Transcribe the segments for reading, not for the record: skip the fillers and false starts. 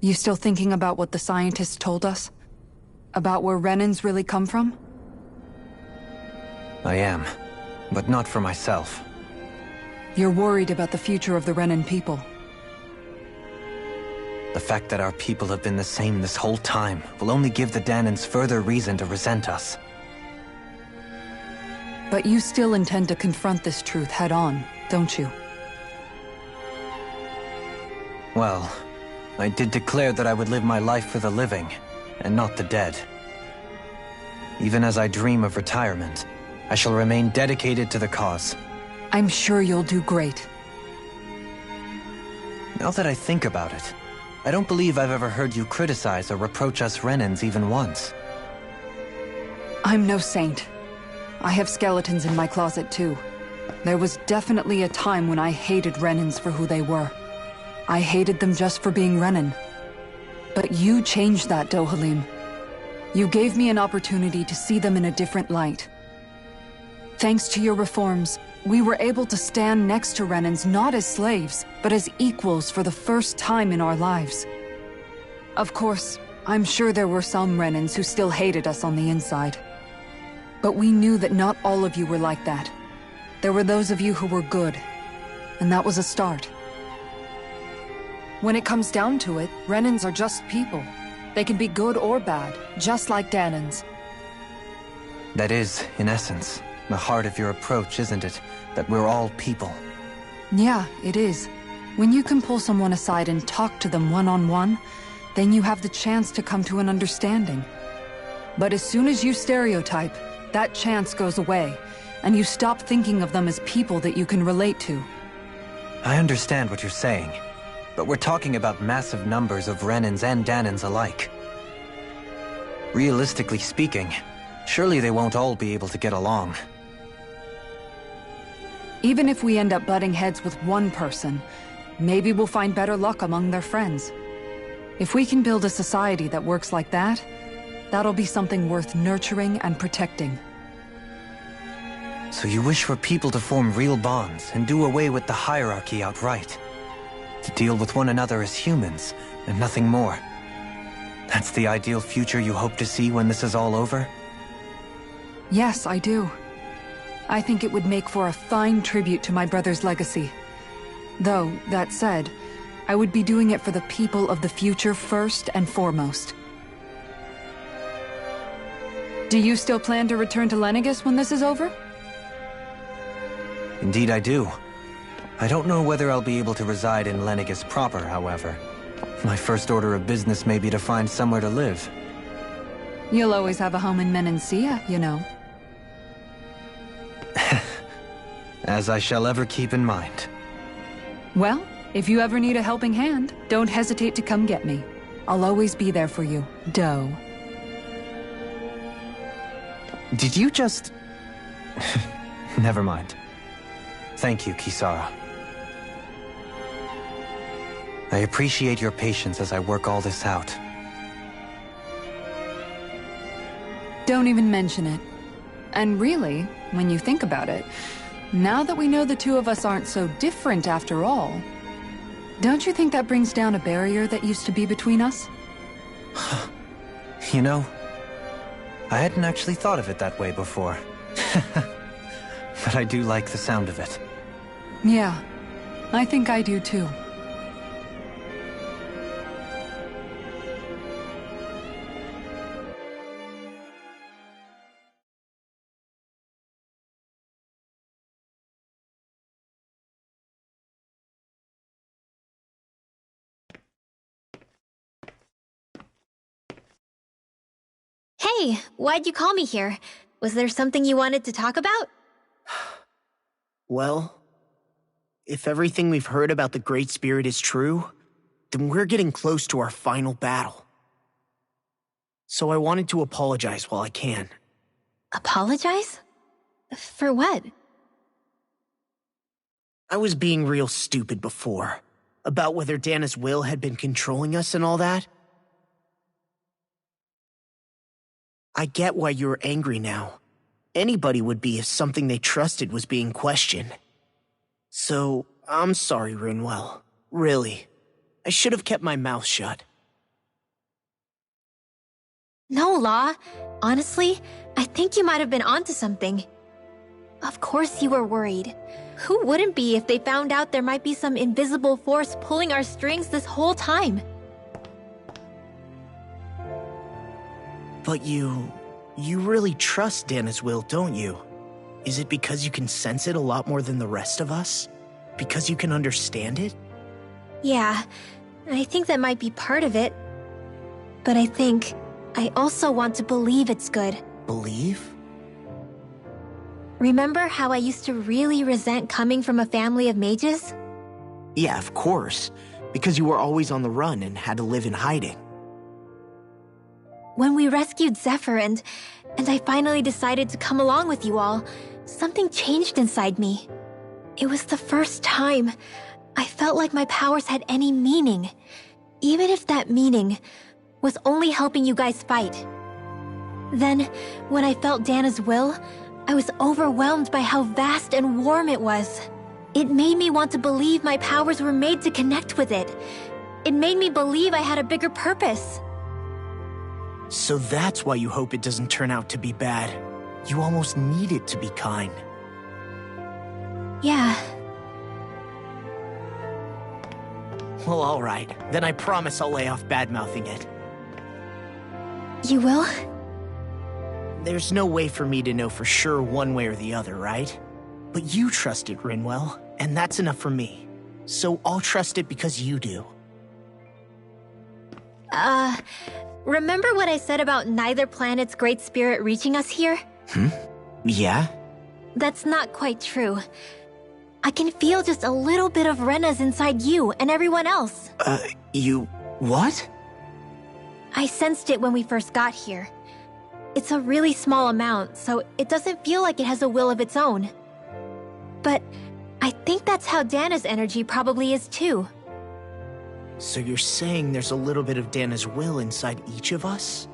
You still thinking about what the scientists told us? About where Renans really come from? I am, but not for myself. You're worried about the future of the Renan people. The fact that our people have been the same this whole time will only give the Dahnans further reason to resent us. But you still intend to confront this truth head-on, don't you? Well, I did declare that I would live my life for the living, and not the dead. Even as I dream of retirement, I shall remain dedicated to the cause. I'm sure you'll do great. Now that I think about it, I don't believe I've ever heard you criticize or reproach us Renans even once. I'm no saint. I have skeletons in my closet too. There was definitely a time when I hated Renans for who they were. I hated them just for being Renan. But you changed that, Dohalim. You gave me an opportunity to see them in a different light. Thanks to your reforms, we were able to stand next to Renans not as slaves, but as equals for the first time in our lives. Of course, I'm sure there were some Renans who still hated us on the inside. But we knew that not all of you were like that. There were those of you who were good, and that was a start. When it comes down to it, Renans are just people. They can be good or bad, just like Dahnans. That is, in essence, the heart of your approach, isn't it? That we're all people. Yeah, it is. When you can pull someone aside and talk to them one-on-one, then you have the chance to come to an understanding. But as soon as you stereotype, that chance goes away, and you stop thinking of them as people that you can relate to. I understand what you're saying. But we're talking about massive numbers of Renans and Dahnans alike. Realistically speaking, surely they won't all be able to get along. Even if we end up butting heads with one person, maybe we'll find better luck among their friends. If we can build a society that works like that, that'll be something worth nurturing and protecting. So you wish for people to form real bonds and do away with the hierarchy outright? To deal with one another as humans, and nothing more. That's the ideal future you hope to see when this is all over? Yes, I do. I think it would make for a fine tribute to my brother's legacy. Though, that said, I would be doing it for the people of the future first and foremost. Do you still plan to return to Lenegis when this is over? Indeed I do. I don't know whether I'll be able to reside in Lenegis proper, however. My first order of business may be to find somewhere to live. You'll always have a home in Menancia, you know. As I shall ever keep in mind. Well, if you ever need a helping hand, don't hesitate to come get me. I'll always be there for you, Doe. Did you just... Never mind. Thank you, Kisara. I appreciate your patience as I work all this out. Don't even mention it. And really, when you think about it, now that we know the two of us aren't so different after all, don't you think that brings down a barrier that used to be between us? You know, I hadn't actually thought of it that way before. But I do like the sound of it. Yeah, I think I do too. Hey, why'd you call me here? Was there something you wanted to talk about? Well, if everything we've heard about the Great Spirit is true, then we're getting close to our final battle. So I wanted to apologize while I can. Apologize? For what? I was being real stupid before, about whether Dana's will had been controlling us and all that. I get why you're angry now. Anybody would be if something they trusted was being questioned. So, I'm sorry, Rinwell. Really. I should have kept my mouth shut. No, Law. Honestly, I think you might have been onto something. Of course you were worried. Who wouldn't be if they found out there might be some invisible force pulling our strings this whole time? But you really trust Dana's will, don't you? Is it because you can sense it a lot more than the rest of us? Because you can understand it? Yeah, I think that might be part of it. But I think I also want to believe it's good. Believe? Remember how I used to really resent coming from a family of mages? Yeah, of course. Because you were always on the run and had to live in hiding. When we rescued Zephyr and I finally decided to come along with you all, something changed inside me. It was the first time I felt like my powers had any meaning, even if that meaning was only helping you guys fight. Then, when I felt Dana's will, I was overwhelmed by how vast and warm it was. It made me want to believe my powers were made to connect with it. It made me believe I had a bigger purpose. So that's why you hope it doesn't turn out to be bad. You almost need it to be kind. Yeah. Well, alright. Then I promise I'll lay off bad-mouthing it. You will? There's no way for me to know for sure one way or the other, right? But you trust it, Rinwell, and that's enough for me. So I'll trust it because you do. Remember what I said about neither planet's great spirit reaching us here? Yeah? That's not quite true. I can feel just a little bit of Rena's inside you and everyone else. You... what? I sensed it when we first got here. It's a really small amount, so it doesn't feel like it has a will of its own. But I think that's how Dana's energy probably is too. So you're saying there's a little bit of Dana's will inside each of us?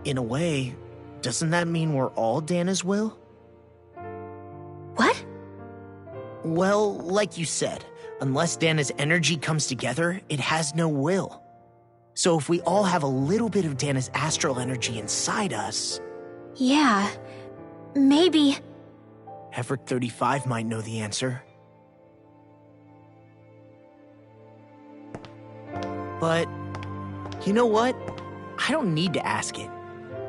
In a way, doesn't that mean we're all Dana's will? What? Well, like you said, unless Dana's energy comes together, it has no will. So if we all have a little bit of Dana's astral energy inside us... Yeah, maybe... Everett 35 might know the answer. But, you know what? I don't need to ask it.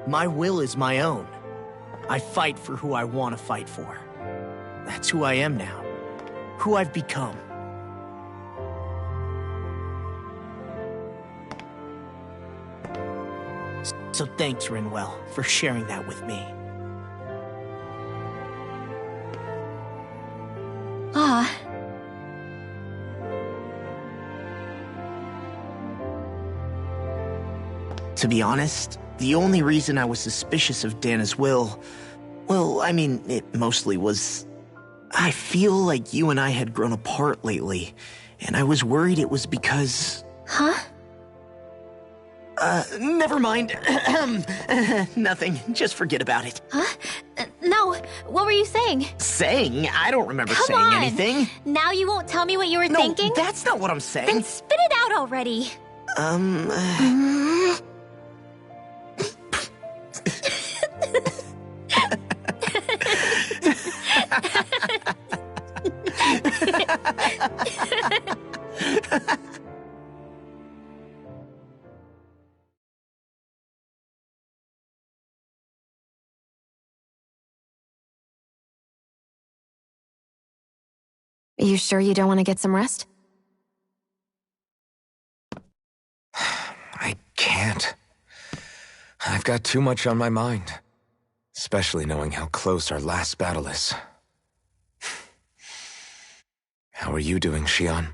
My will is my own. I fight for who I want to fight for. That's who I am now. Who I've become. So thanks, Rinwell, for sharing that with me. Ah. To be honest, the only reason I was suspicious of Dana's will... well, I mean, it mostly was... I feel like you and I had grown apart lately, and I was worried it was because... Huh? Never mind. Nothing. Just forget about it. Huh? No, what were you saying? Saying? I don't remember Come saying on. anything. Now you won't tell me what you were No, thinking? that's not what I'm saying. Then spit it out already. Are you sure you don't want to get some rest? I can't. I've got too much on my mind. Especially knowing how close our last battle is. How are you doing, Xion?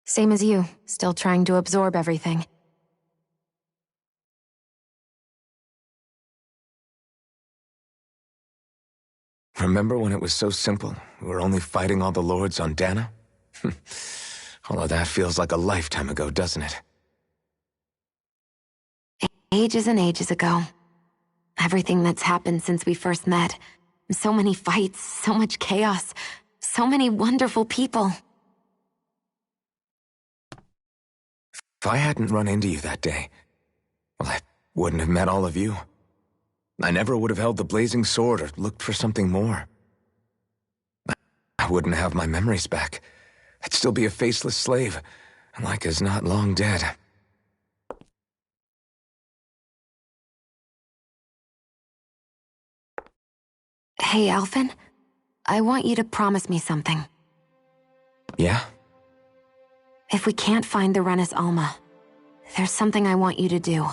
Same as you, still trying to absorb everything. Remember when it was so simple? We were only fighting all the lords on Dana? All of that feels like a lifetime ago, doesn't it? Ages and ages ago. Everything that's happened since we first met. So many fights, so much chaos, so many wonderful people. If I hadn't run into you that day, well, I wouldn't have met all of you. I never would have held the blazing sword or looked for something more. I wouldn't have my memories back. I'd still be a faceless slave, like as not long dead. Hey, Alphen. I want you to promise me something. Yeah? If we can't find the Renis Alma, there's something I want you to do.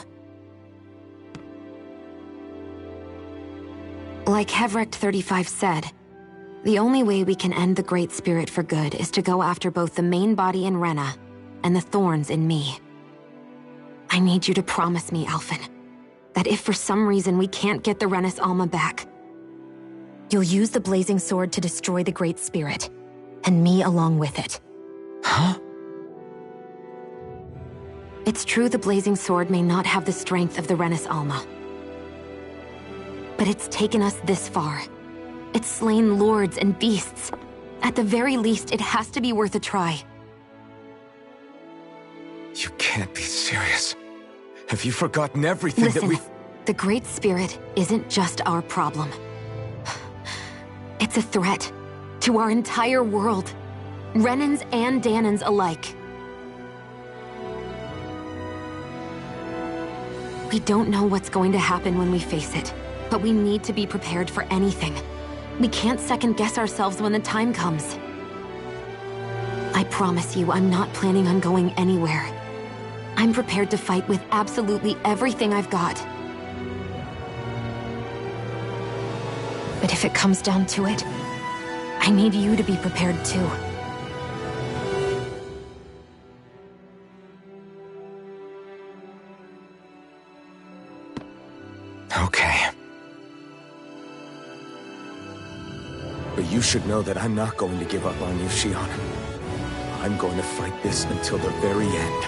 Like Hevrecht 35 said, the only way we can end the Great Spirit for good is to go after both the main body in Rena and the thorns in me. I need you to promise me, Alphen, that if for some reason we can't get the Renis Alma back, you'll use the blazing sword to destroy the Great Spirit, and me along with it. Huh? It's true the blazing sword may not have the strength of the Renis Alma, but it's taken us this far. It's slain lords and beasts. At the very least, it has to be worth a try. You can't be serious. Have you forgotten everything Listen, that we've... the Great Spirit isn't just our problem. It's a threat to our entire world. Renans and Dahnans alike. We don't know what's going to happen when we face it, but we need to be prepared for anything. We can't second-guess ourselves when the time comes. I promise you, I'm not planning on going anywhere. I'm prepared to fight with absolutely everything I've got. But if it comes down to it, I need you to be prepared too. Okay. But you should know that I'm not going to give up on you, Shionne. I'm going to fight this until the very end.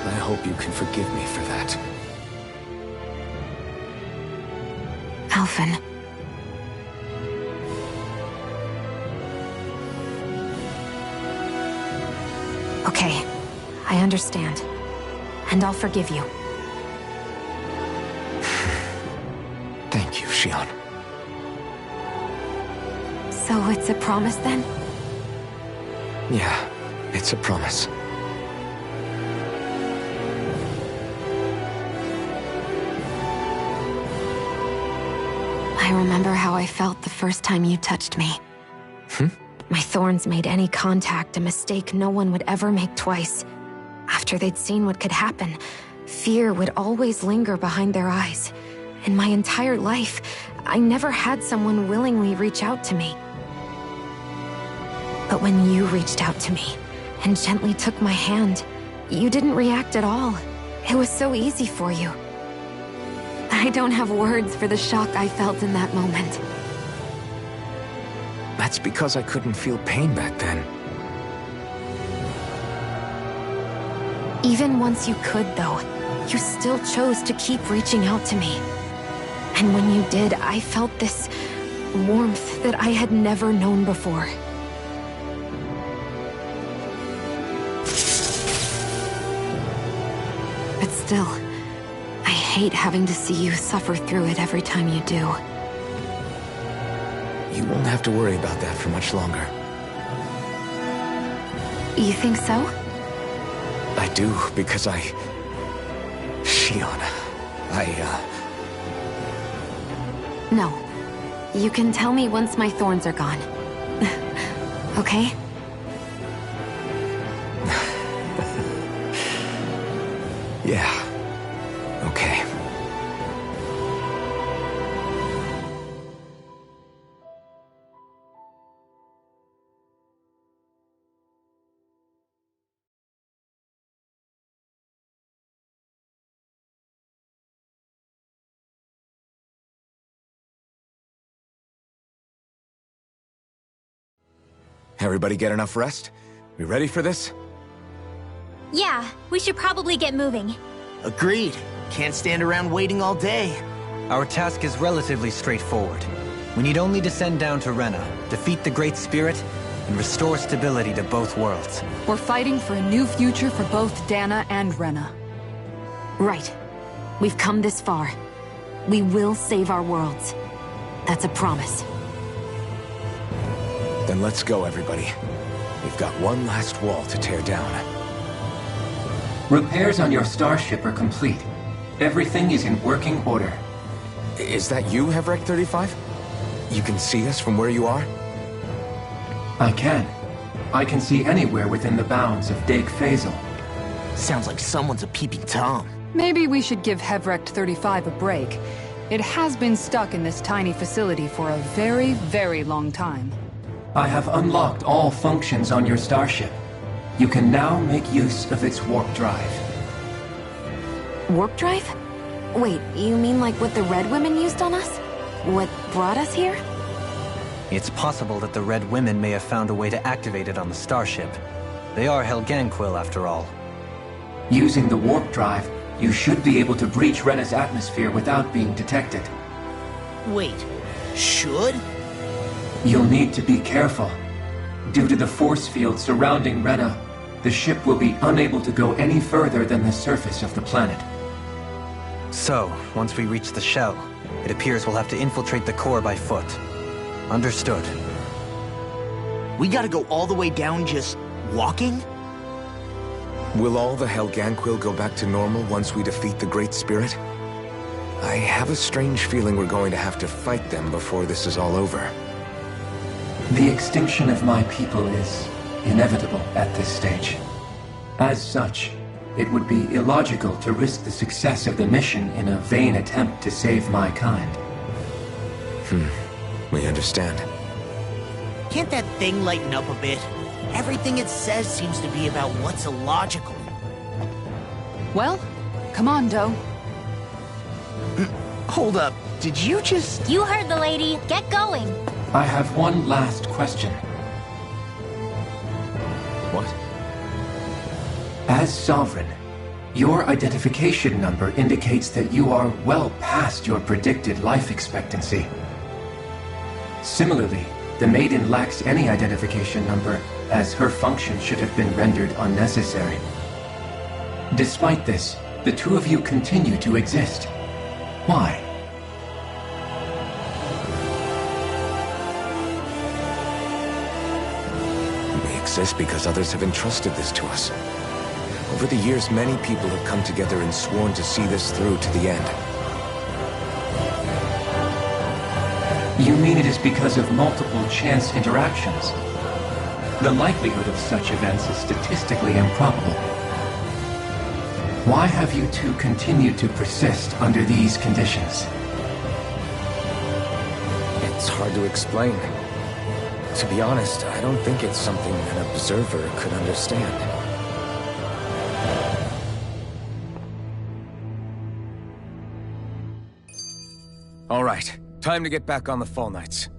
I hope you can forgive me for that. Alphen. Okay, I understand. And I'll forgive you. Thank you, Shionne. So it's a promise then? Yeah, it's a promise. I remember how I felt the first time you touched me. My thorns made any contact a mistake no one would ever make twice. After they'd seen what could happen, fear would always linger behind their eyes. In my entire life, I never had someone willingly reach out to me. But when you reached out to me and gently took my hand, you didn't react at all. It was so easy for you. I don't have words for the shock I felt in that moment. That's because I couldn't feel pain back then. Even once you could, though, you still chose to keep reaching out to me. And when you did, I felt this warmth that I had never known before. But still, I hate having to see you suffer through it every time you do. You won't have to worry about that for much longer. You think so? I do, because Shionne, No. You can tell me once my thorns are gone. Okay? Yeah. Okay. Everybody get enough rest? We ready for this? Yeah, we should probably get moving. Agreed. Can't stand around waiting all day. Our task is relatively straightforward. We need only descend down to Rena, defeat the Great Spirit, and restore stability to both worlds. We're fighting for a new future for both Dana and Rena. Right. We've come this far. We will save our worlds. That's a promise. Then let's go, everybody. We've got one last wall to tear down. Repairs on your starship are complete. Everything is in working order. Is that you, Hevrek 35? You can see us from where you are? I can. I can see anywhere within the bounds of Dake Faisal. Sounds like someone's a peeping Tom. Maybe we should give Hevrekt 35 a break. It has been stuck in this tiny facility for a very, very long time. I have unlocked all functions on your starship. You can now make use of its warp drive. Warp drive? Wait, you mean like what the Red Women used on us? What brought us here? It's possible that the Red Women may have found a way to activate it on the starship. They are Helganquil, after all. Using the warp drive, you should be able to breach Rena's atmosphere without being detected. Wait, should? You'll need to be careful. Due to the force field surrounding Rena, the ship will be unable to go any further than the surface of the planet. So, once we reach the shell, it appears we'll have to infiltrate the core by foot. Understood. We gotta go all the way down just walking? Will all the Helganquil go back to normal once we defeat the Great Spirit? I have a strange feeling we're going to have to fight them before this is all over. The extinction of my people is inevitable at this stage. As such, it would be illogical to risk the success of the mission in a vain attempt to save my kind. We understand. Can't that thing lighten up a bit? Everything it says seems to be about what's illogical. Well, come on, Doe. Hold up, did you just... You heard the lady. Get going. I have one last question. What? As Sovereign, your identification number indicates that you are well past your predicted life expectancy. Similarly, the Maiden lacks any identification number, as her function should have been rendered unnecessary. Despite this, the two of you continue to exist. Why? We exist because others have entrusted this to us. Over the years, many people have come together and sworn to see this through to the end. You mean it is because of multiple chance interactions? The likelihood of such events is statistically improbable. Why have you two continued to persist under these conditions? It's hard to explain. To be honest, I don't think it's something an observer could understand. All right, time to get back on the Fall Knights.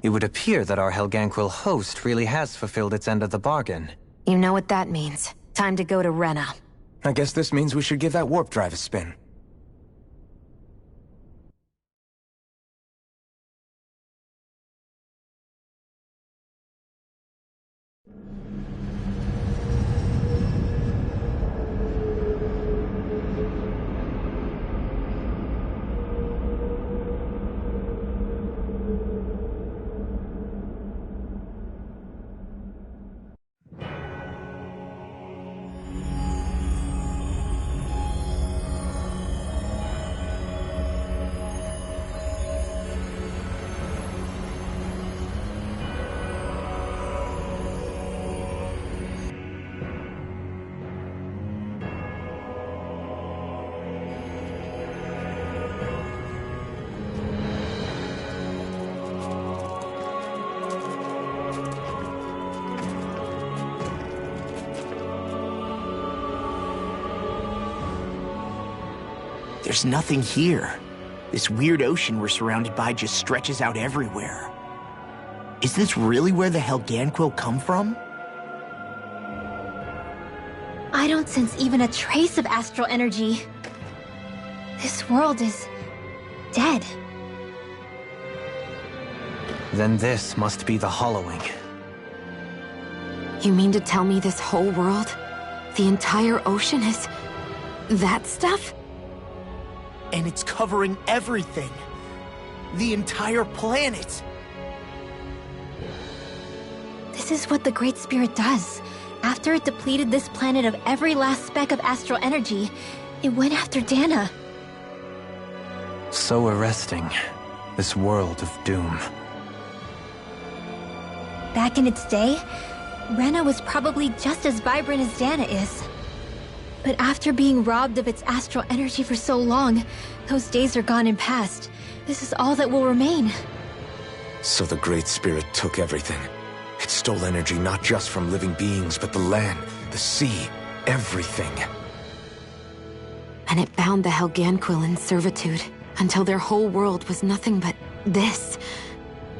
It would appear that our Helganquil host really has fulfilled its end of the bargain. You know what that means. Time to go to Rena. I guess this means we should give that warp drive a spin. there's nothing here. This weird ocean we're surrounded by just stretches out everywhere. Is this really where the Helganquil come from? I don't sense even a trace of astral energy. This world is dead. Then this must be the Hollowing. You mean to tell me this whole world, the entire ocean is that stuff? And it's covering everything. The entire planet. This is what the Great Spirit does. After it depleted this planet of every last speck of astral energy, it went after Dana. So arresting. This world of doom. Back in its day, Rena was probably just as vibrant as Dana is. But after being robbed of its astral energy for so long, those days are gone and past. This is all that will remain. So the Great Spirit took everything. It stole energy not just from living beings, but the land, the sea, everything. And it bound the Helganquil in servitude, until their whole world was nothing but this.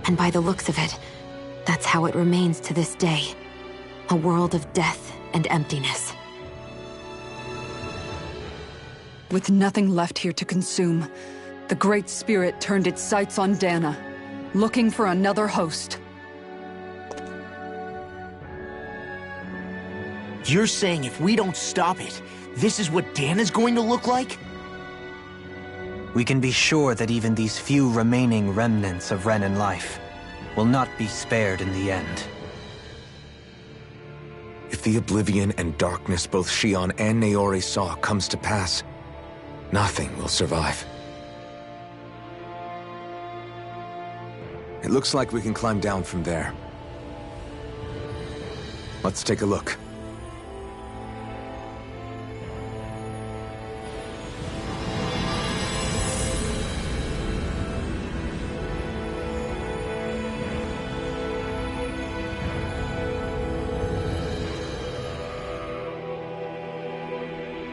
And by the looks of it, that's how it remains to this day. A world of death and emptiness. With nothing left here to consume, the Great Spirit turned its sights on Dana, looking for another host. You're saying if we don't stop it, this is what Dana's going to look like? We can be sure that even these few remaining remnants of Renan life will not be spared in the end. If the oblivion and darkness both Shion and Naori saw comes to pass, nothing will survive. It looks like we can climb down from there. Let's take a look.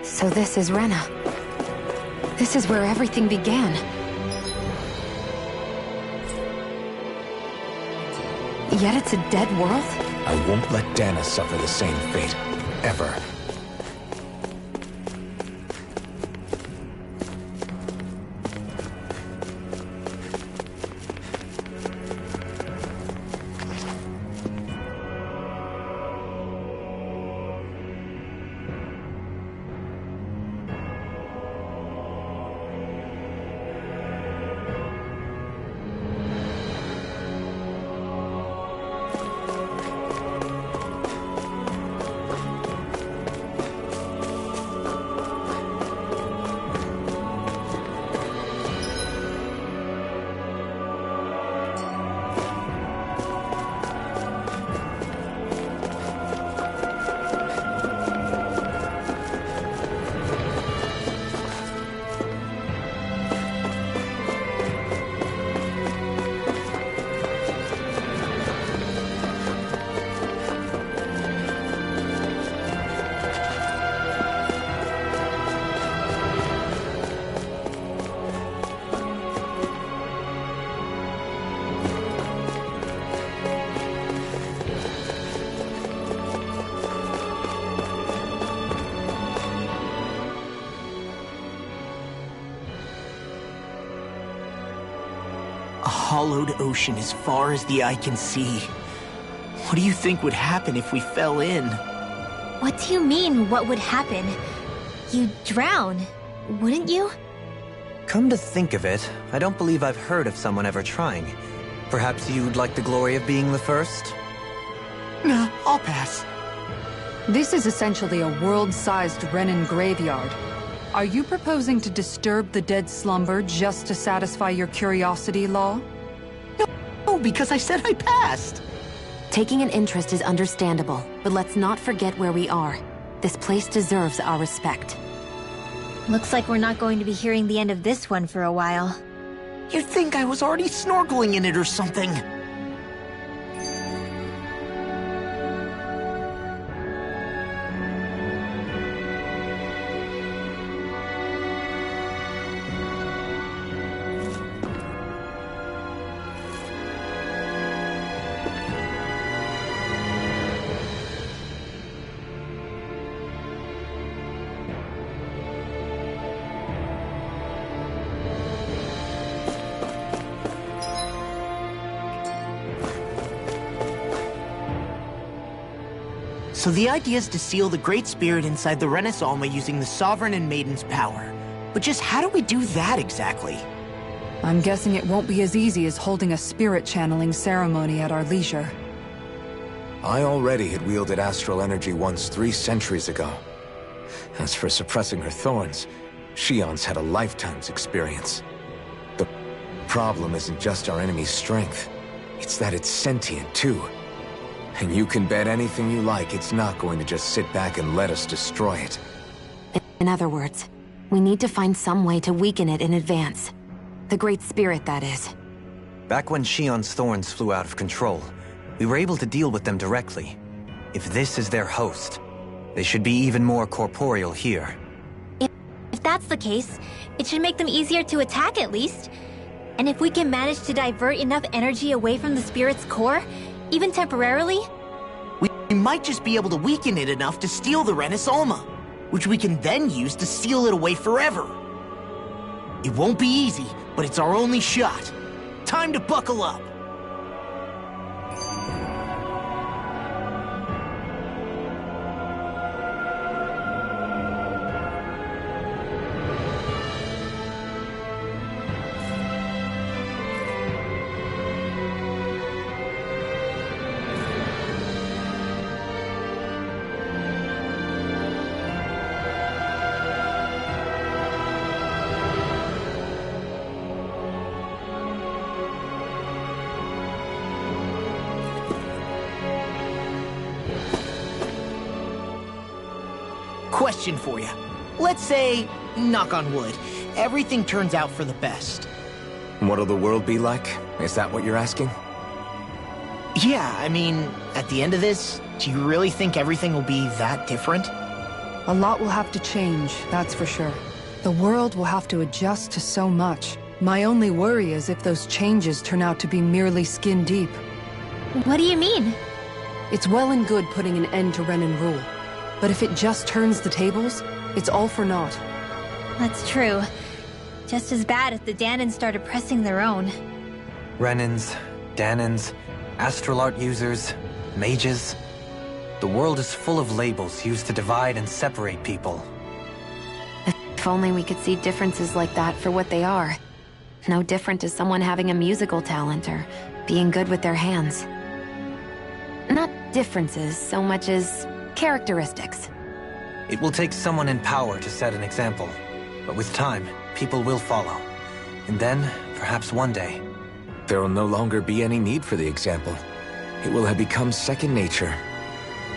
So this is Rena. This is where everything began. Yet it's a dead world? I won't let Dana suffer the same fate. Ever. Hollowed ocean as far as the eye can see. What do you think would happen if we fell in? What do you mean, what would happen? You'd drown, wouldn't you? Come to think of it, I don't believe I've heard of someone ever trying. Perhaps you'd like the glory of being the first? Nah, I'll pass. This is essentially a world-sized Renan graveyard. Are you proposing to disturb the dead slumber just to satisfy your curiosity, Law? No, because I said I passed. Taking an interest is understandable, but let's not forget where we are. This place deserves our respect. Looks like we're not going to be hearing the end of this one for a while. You'd think I was already snorkeling in it or something. So the idea is to seal the Great Spirit inside the Renis Alma using the Sovereign and Maiden's power. But just how do we do that exactly? I'm guessing it won't be as easy as holding a spirit channeling ceremony at our leisure. I already had wielded astral energy once 3 centuries ago. As for suppressing her thorns, Shionne's had a lifetime's experience. The problem isn't just our enemy's strength, it's that it's sentient too. And you can bet anything you like it's not going to just sit back and let us destroy it. In other words, we need to find some way to weaken it in advance. The Great Spirit, that is. Back when Shionne's thorns flew out of control, we were able to deal with them directly. If this is their host, they should be even more corporeal here. If that's the case, it should make them easier to attack at least. And if we can manage to divert enough energy away from the spirit's core, even temporarily, we might just be able to weaken it enough to steal the Renis Alma, which we can then use to seal it away forever. It won't be easy, but it's our only shot. Time to buckle up. Question for you. Let's say, knock on wood, everything turns out for the best. What'll the world be like? Is that what you're asking? Yeah, I mean, at the end of this, do you really think everything will be that different? A lot will have to change, that's for sure. The world will have to adjust to so much. My only worry is if those changes turn out to be merely skin deep. what do you mean? It's well and good putting an end to Renin rule. But if it just turns the tables, it's all for naught. That's true. Just as bad if the Dahnans started pressing their own. Renins, Dahnans, astral art users, mages. The world is full of labels used to divide and separate people. If only we could see differences like that for what they are. No different to someone having a musical talent or being good with their hands. Not differences so much as characteristics. It will take someone in power to set an example. But with time, people will follow. And then, perhaps one day... There will no longer be any need for the example. It will have become second nature.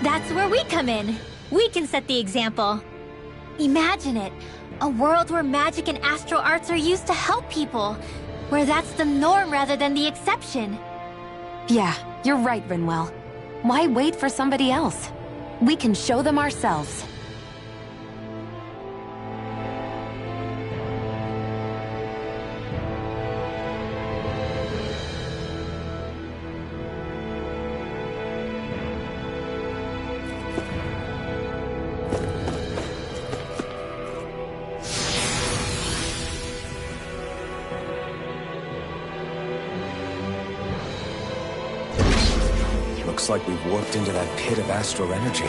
That's where we come in. We can set the example. Imagine it. A world where magic and astral arts are used to help people. Where that's the norm rather than the exception. Yeah, you're right, Rinwell. Why wait for somebody else? We can show them ourselves. Looks like we've warped into that pit of astral energy.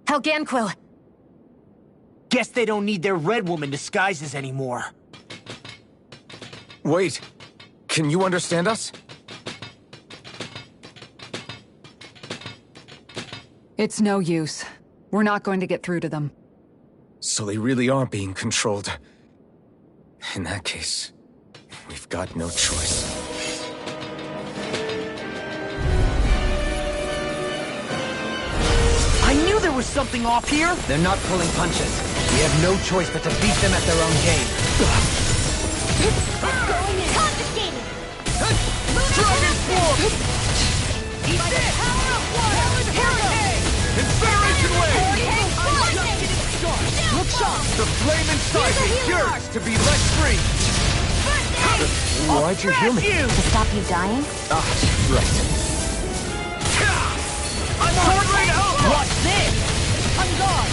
Helganquil! Guess they don't need their Red Woman disguises anymore. Wait, can you understand us? It's no use. We're not going to get through to them. So they really are being controlled. In that case, we've got no choice. I knew there was something off here! They're not pulling punches. We have no choice but to beat them at their own game. Confiscated! Dragon Form! Eat this! Power of water! Incineration Wave! Look sharp! The flame inside me yearns to be let free! Why'd you heal me? To stop you dying? Ah, right. Watch this! On guard!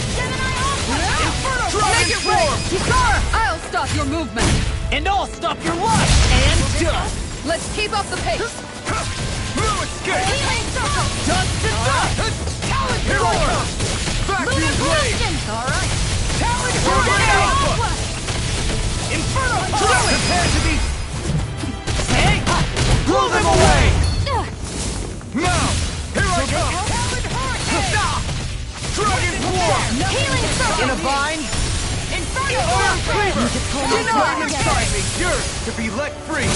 Make it rain! Kisara! I'll stop your movement! And I'll stop your life! And done! Let's keep up the pace! No escape! Dust to dust! Talon Here I come! Vacuum blade! Alright! Talon Alpha! Inferno! Prepare to be... Hey! Blow them away! Now! Here I come! Dragon Form! Healing circle! In a bind! Inferno! Cleaver! The flame inside me yearns to be let free!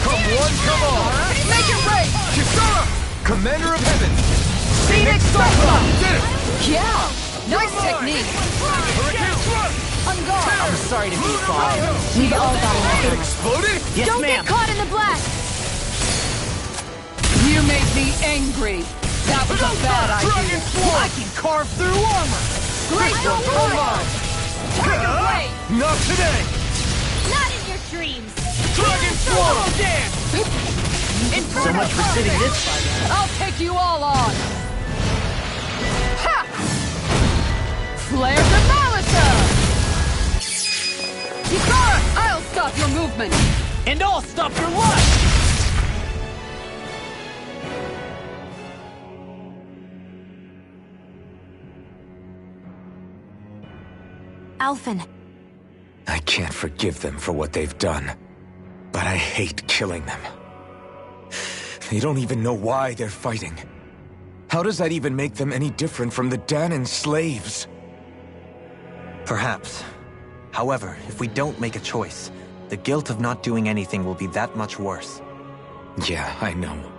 Come one, come all! Make it rain! Kisara! Commander of Heaven! Phoenix Cyclone! Did it! Yeah! Nice technique! Hurricane Thrust! On guard! I'm sorry to be bothered. We've all got enough. Exploded? Yes, Don't ma'am. get caught in the blast! You made me angry! That was a bad Dragon idea! Form! I can carve through armor. Glacial Fire! Tiger Blade! Not today! Not in your dreams! Dragon Form! Dance! Inferno So much for sitting Fire! this fight. I'll take you all on! Ha! Flare de Malisa! Kisara! I'll stop your movement! And I'll stop your life! Alphen, I can't forgive them for what they've done, but I hate killing them. They don't even know why they're fighting. How does that even make them any different from the Dahnan slaves? Perhaps. However, if we don't make a choice, the guilt of not doing anything will be that much worse. Yeah, I know.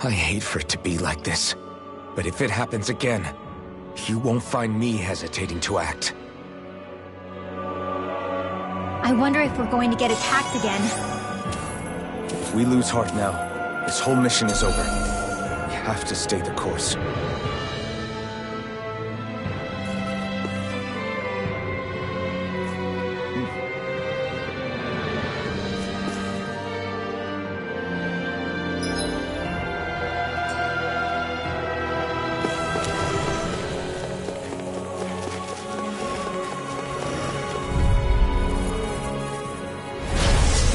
I hate for it to be like this. But if it happens again, you won't find me hesitating to act. I wonder if we're going to get attacked again. If we lose heart now, this whole mission is over. We have to stay the course.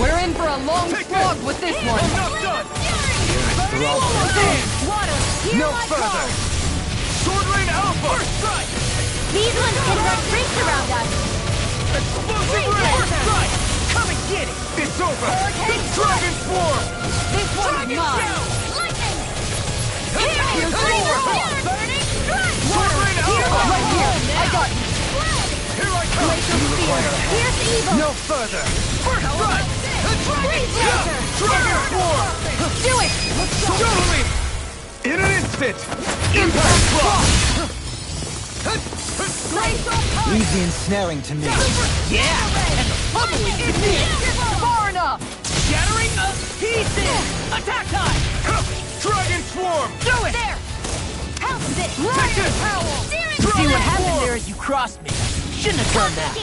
We're in for a long slog with this one! Enough done! Water, here No I further! go! Sword Rain Alpha! First strike! These ones can run rings around us! Explosive Freeze Ray! Dancer! First strike! Come and get it! It's over! Hurricane Dragon Form! This one's mine! Lightning! Here's Lightning! yours! Burning strike! Sword Rain Alpha! Right here! I got you! Here I come! Here's evil! No further! First strike! Freeze Dancer! Dragon Form! Do it! Totally! In an instant! Impact Claw! Leave the ensnaring to me. Yeah! And the pummeling is here! Far enough! Shattering of pieces! Attack time! Dragon Swarm! Do it! There! How's this? Take it! See what happened there as you crossed me. Shouldn't have done that.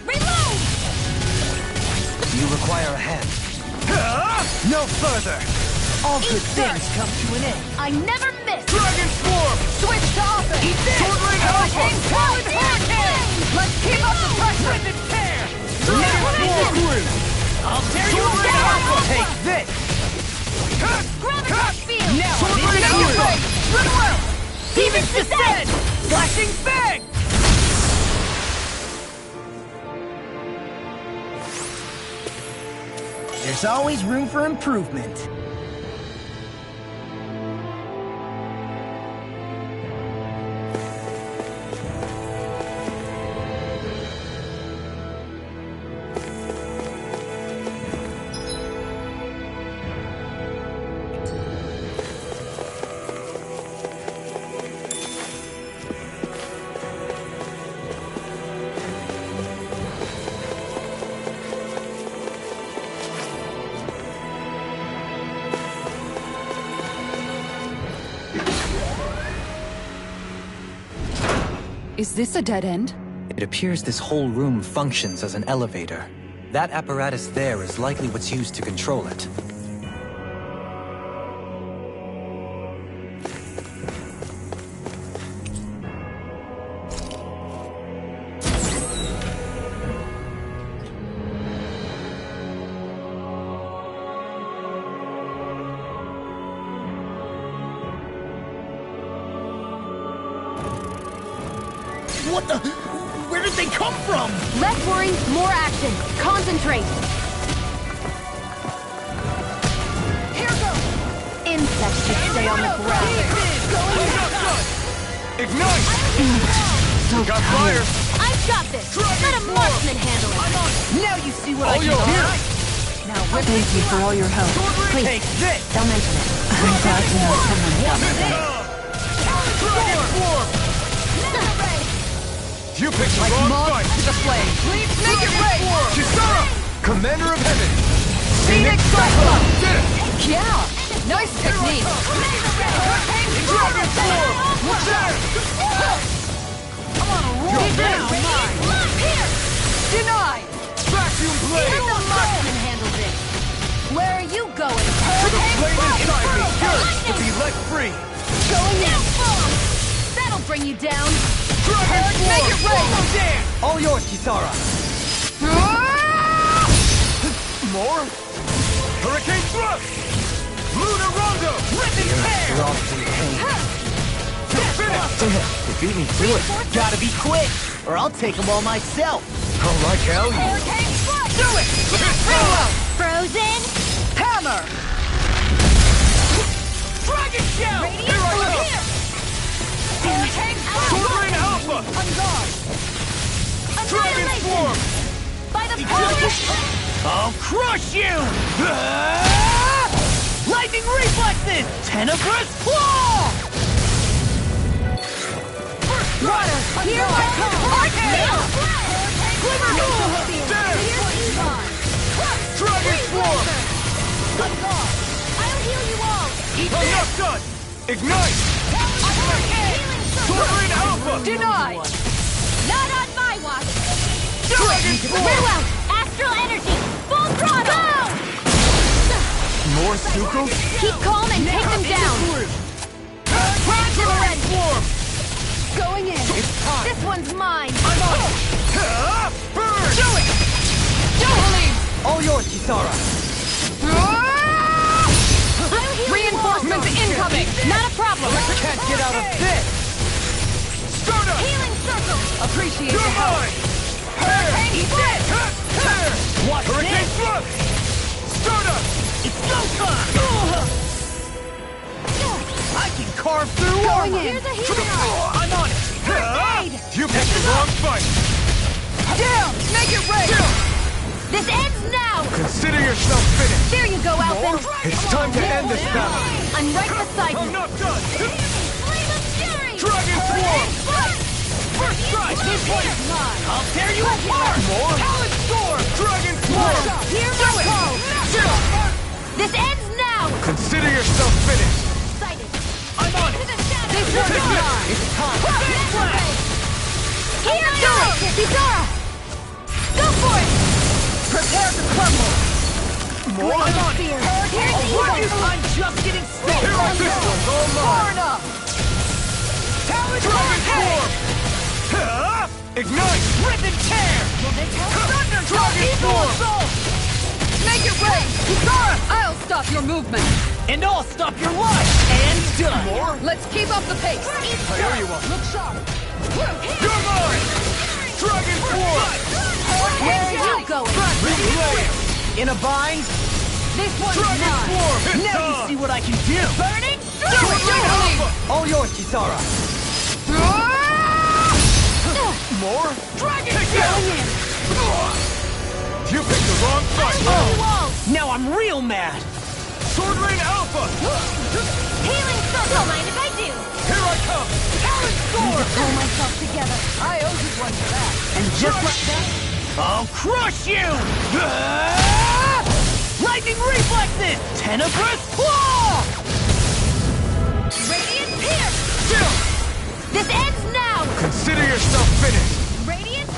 Reload! Do you require a hand? No further! All good things come to an end. I never miss! Dragon Swarm! Switch to offense! Eat this! Sword Rain Alpha! Talon Hurricane! Let's keep up the pressure! Rip and tear! Dragon Swarm! I'll tear you Sword Rain apart! Alpha! Take this! Gravity field! Now Sword I'm Rain in your Alpha! face! Goodwill! Demons descend! Flashing bang! There's always room for improvement. Is this a dead end? It appears this whole room functions as an elevator. That apparatus there is likely what's used to control it. What the? Where did they come from? Less worry, more action. Concentrate. Here goes! Insects should stay on the ground. Ignite! So Got tired. fire! I've got this. Let a marksman handle it. Now you see what I All can yours. do. Now whip Thank you for all your help. Please, Take this! don't mention it. I'm glad to know someone helped. You picked the wrong fight! The flame! Please make it rain! Kisara! Commander of Heaven! Phoenix Cyclone! Did it! Yeah! Nice technique! Dragon Form! What's that? I'm on a roll now! Denied! Vacuum blade! The marksman handles it. Where are you going? To the flame inside me! Yours to be let free! Going in. That'll bring you down. Dragon Form! Make it rain! All yours, Kisara! More? Hurricane Thrust! Lunar Rondo! Ripping tear! You're obviously pain. To finish! You beat me to it. Gotta be quick, or I'll take them all myself. Oh, like hell, you... Do it! Frozen? Hammer! Dragon Shell! Here I come! Sword Rain Alpha! Dragon Form! By the power! I'll crush you! Lightning reflexes! Tenebrous claw! Water! Here I come! Dragon Form! I'll heal you all! I'm not done! Ignite! Sword Rain Alpha! Denied! Not on my watch! Dragon Rear Form! out! Astral energy! Full throttle! More Suko? Keep calm and take them down. Dragon Form! Going in! This one's mine. I'm on it! Burn! Do it! All yours, Kisara! Reinforcements incoming! Not a problem. Can't get out of this! Stardust! Healing circle! Appreciate You're the help! mine! Eat this! Watch Hurricane this! Thrust! Stardust! It's go time! I can carve through Going armor! in! Here's a healing! I'm on it! You picked the wrong fight! Down! Make it rain! This ends now! Consider yourself finished! There you go, Alphen. It's time to end this battle! I'm right beside I'm you. not done! Flame of fury! Dragon Swarm! First strike! This one's mine! I'll tear you apart! More? Talon Storm! Dragon Swarm! Here we go. This ends now. Consider yourself finished! Excited! I'm on it! To the shadow! This one's mine. It's time! Here we go. Kisara. Go for it. Prepare to crumble! More? I'm on it! Here's the evil. I'm just getting started! Here are this one's all Far mine! enough! Talon Dragon Swarm! Ignite! Rip and tear! Thunder Dragon Swarm! Make it rain! Kisara! I'll stop your movement! And I'll stop your life! And done! More? Let's keep up the pace! I owe you one! Look sharp! You're mine! Dragon Swarm! Where are you going? Replay! In a bind? This one's Dragon mine! Swarm! It's Now you time! see what I can do! Burning Sword Rain Alpha! All yours, Kisara! More? Dragon Take Shell! that! You picked the wrong fight! Now I'm real mad! Sword Rain Alpha! Healing circle! Don't mind if I do! Here I come! Talon Storm! Pull myself together. I owe you one for that! And just like that, I'll crush you! Lightning reflexes! Tenebrous claw! Radiant pierce! Still! This ends now. Consider yourself finished! Radiant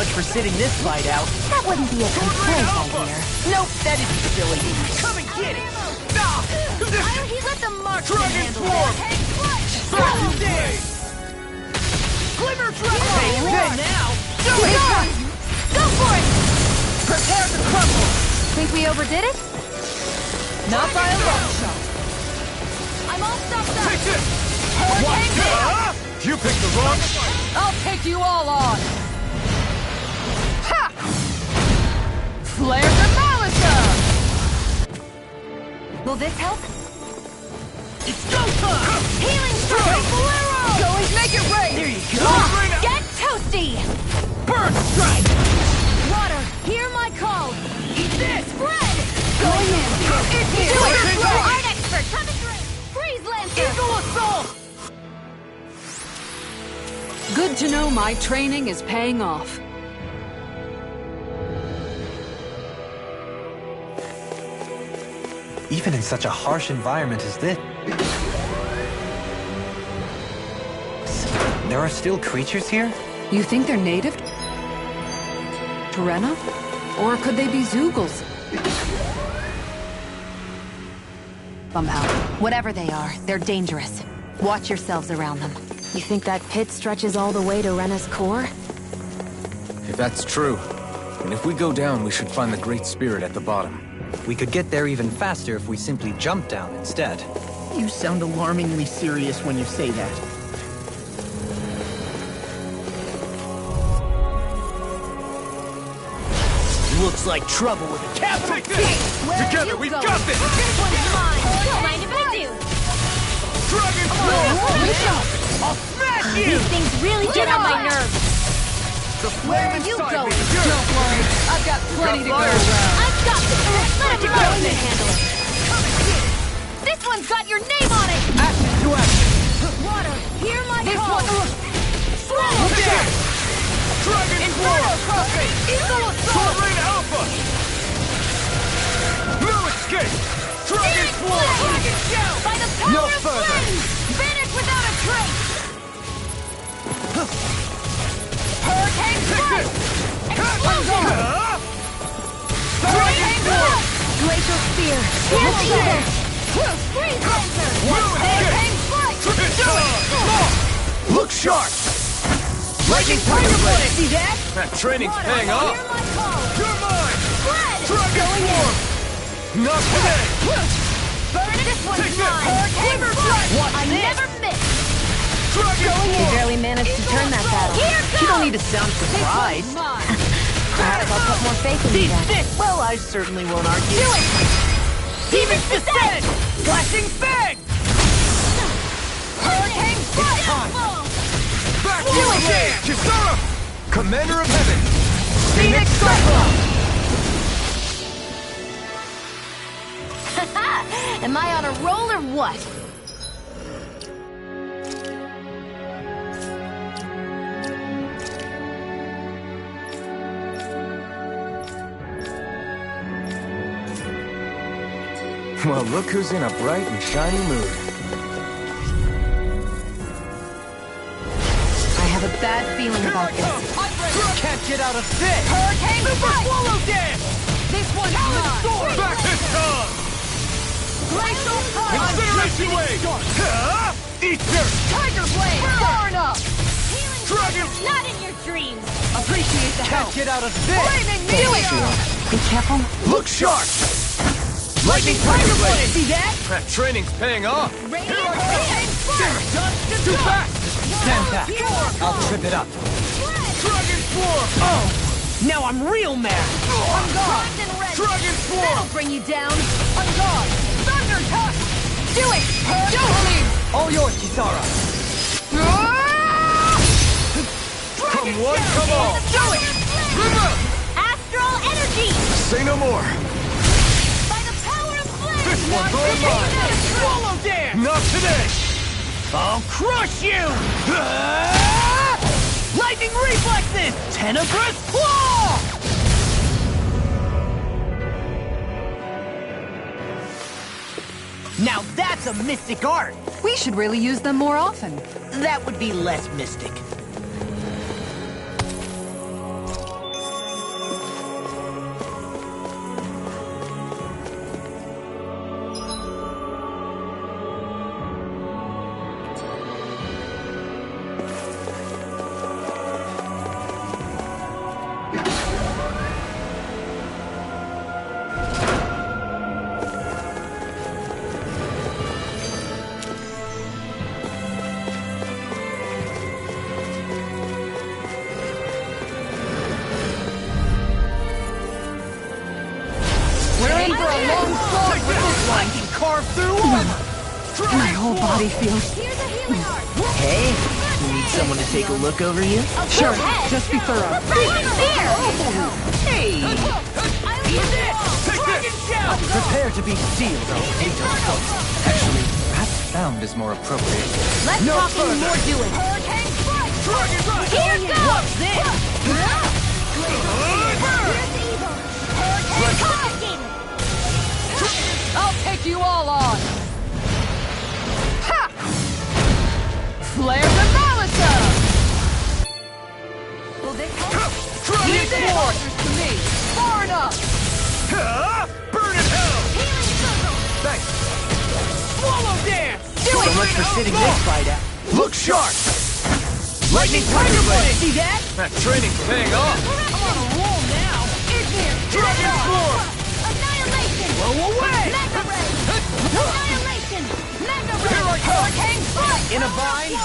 much for sitting this fight out. That wouldn't be a complaint, I hear. Nope, that is silly. Come and get it! He let the marksman Dragon handle Swarm! that. Battle Dance! Glimmer Dragon! Hey, Hey, now! Do it! Go for it! Prepare to crumble! Think we overdid it? Not by a long shot. I'm all stuffed up. Take this! Hurricane Blast! You picked the wrong... I'll take you all on! Ha! Flare the Malisa! Will this help? It's go time! Healing strike! Bolero! Going, make it rain! There you go! Get toasty! Burn strike! Water, hear my call! Eat this! Spread! Going in! It's here! Do it! Right. Art expert, come and drink! Freeze Lancer! Eagle assault! Good to know my training is paying off. Even in such a harsh environment as this, there are still creatures here? You think they're native to Rena? Or could they be Zeugles? Somehow. Whatever they are, they're dangerous. Watch yourselves around them. You think that pit stretches all the way to Rena's core? If that's true, and if we go down, we should find the Great Spirit at the bottom. We could get there even faster if we simply jump down instead. You sound alarmingly serious when you say that. Looks like trouble with a capital Take this! Together, we've got this! This one's mine! Don't mind if I do! Dragon Swarm! I'll smash you! These things really get on my nerves! The Where flame are you inside going? me is yours! Don't worry, I've got plenty to go around. I've got this! Let him go and handle it! This one's got your name on it! Action to action! Water, hear my This call! one... Swallow Take down! this! Dragon Inferno Swarm! crossing! Eagle assault! Terrain Alpha! No escape! Dragon Swarm! Dragon Shell! By the power No of further. flames! Vanish without a trace! Hurricane Take Strike! this! Explosion! Hurricane Blast! Glacial Spear! Heal! Freeze Lancer! Hurricane Strike! Look sharp! Lightning Tiger Blade! See that? That training's Water, paying hear off! my call! You're mine! Spread! Dragon Swarm! Not today! Burn it! This one's Take this! mine! Hurricane Strike! Watch I this. never miss! Dragon He Swarm! barely managed to turn that battle. Here goes! You don't need to sound surprised. Perhaps I'll put more faith in you Eat then. this! Well, I certainly won't argue. Do it! Demon's Descent! Flashing Fang! Hurricane Strike! Back to the game! Kisara! Commander of Heaven! Phoenix Cyclone! Am I on a roll or what? Well, look who's in a bright and shiny mood. I have a bad feeling about this. Can't get out of this! Hurricane Strike! Swallow Dance! This one's mine! Back this time! Glacial Punch! Incineration Wave! Eat dirt! Tiger Blade! Burn up! Healing Dragon- Strike! Not in your dreams! Appreciate the help! Can't get out of this! Flaming Meteor! Be careful. Look sharp! Lightning Tiger Blade! See that? That training's paying off! Radiant Hurricane Strike! Too fast! Stand back! I'll trip it up. Dragon Swarm! Oh! Now I'm real mad! On guard! Primed and ready! Dragon Swarm! That'll bring you down! On guard! Thunder Touch! Do it! Jocelyn! All yours, Kisara. Come one, come all! Do it! Astral Energy! Say no more! By the power of flame! This one's all mine! Swallow Dance! Not today! I'll crush you! Lightning Reflexes! Tenebrous Claw! Now that's a mystic art! We should really use them more often. That would be less mystic. carve through them! My whole body feels... Hey, you need someone to take a look over you? Sure, just be thorough. Hey! Dragon shout! Prepare to be sealed, oh angel folk. Actually, perhaps found is more appropriate. Less No talking, further. more doing. Hurricane strike! Dragon strike! Here goes! What's this? Hurricane confiscated! I'll take you all on! Ha! Flare the Malisa! Will they help? Dragon sword! To me! Far enough! Burn in hell! Healing circle! Thanks. Swallow dance! So much for sitting this fight out. Look sharp! Lightning Tiger Blade! See that? That training's paying off! I'm on a roll now! Igneous! Dragon Sword! Annihilation! Blow away! Mega Ray! Annihilation! Mega Ray! Here I come! Hurricane strike! In a bind?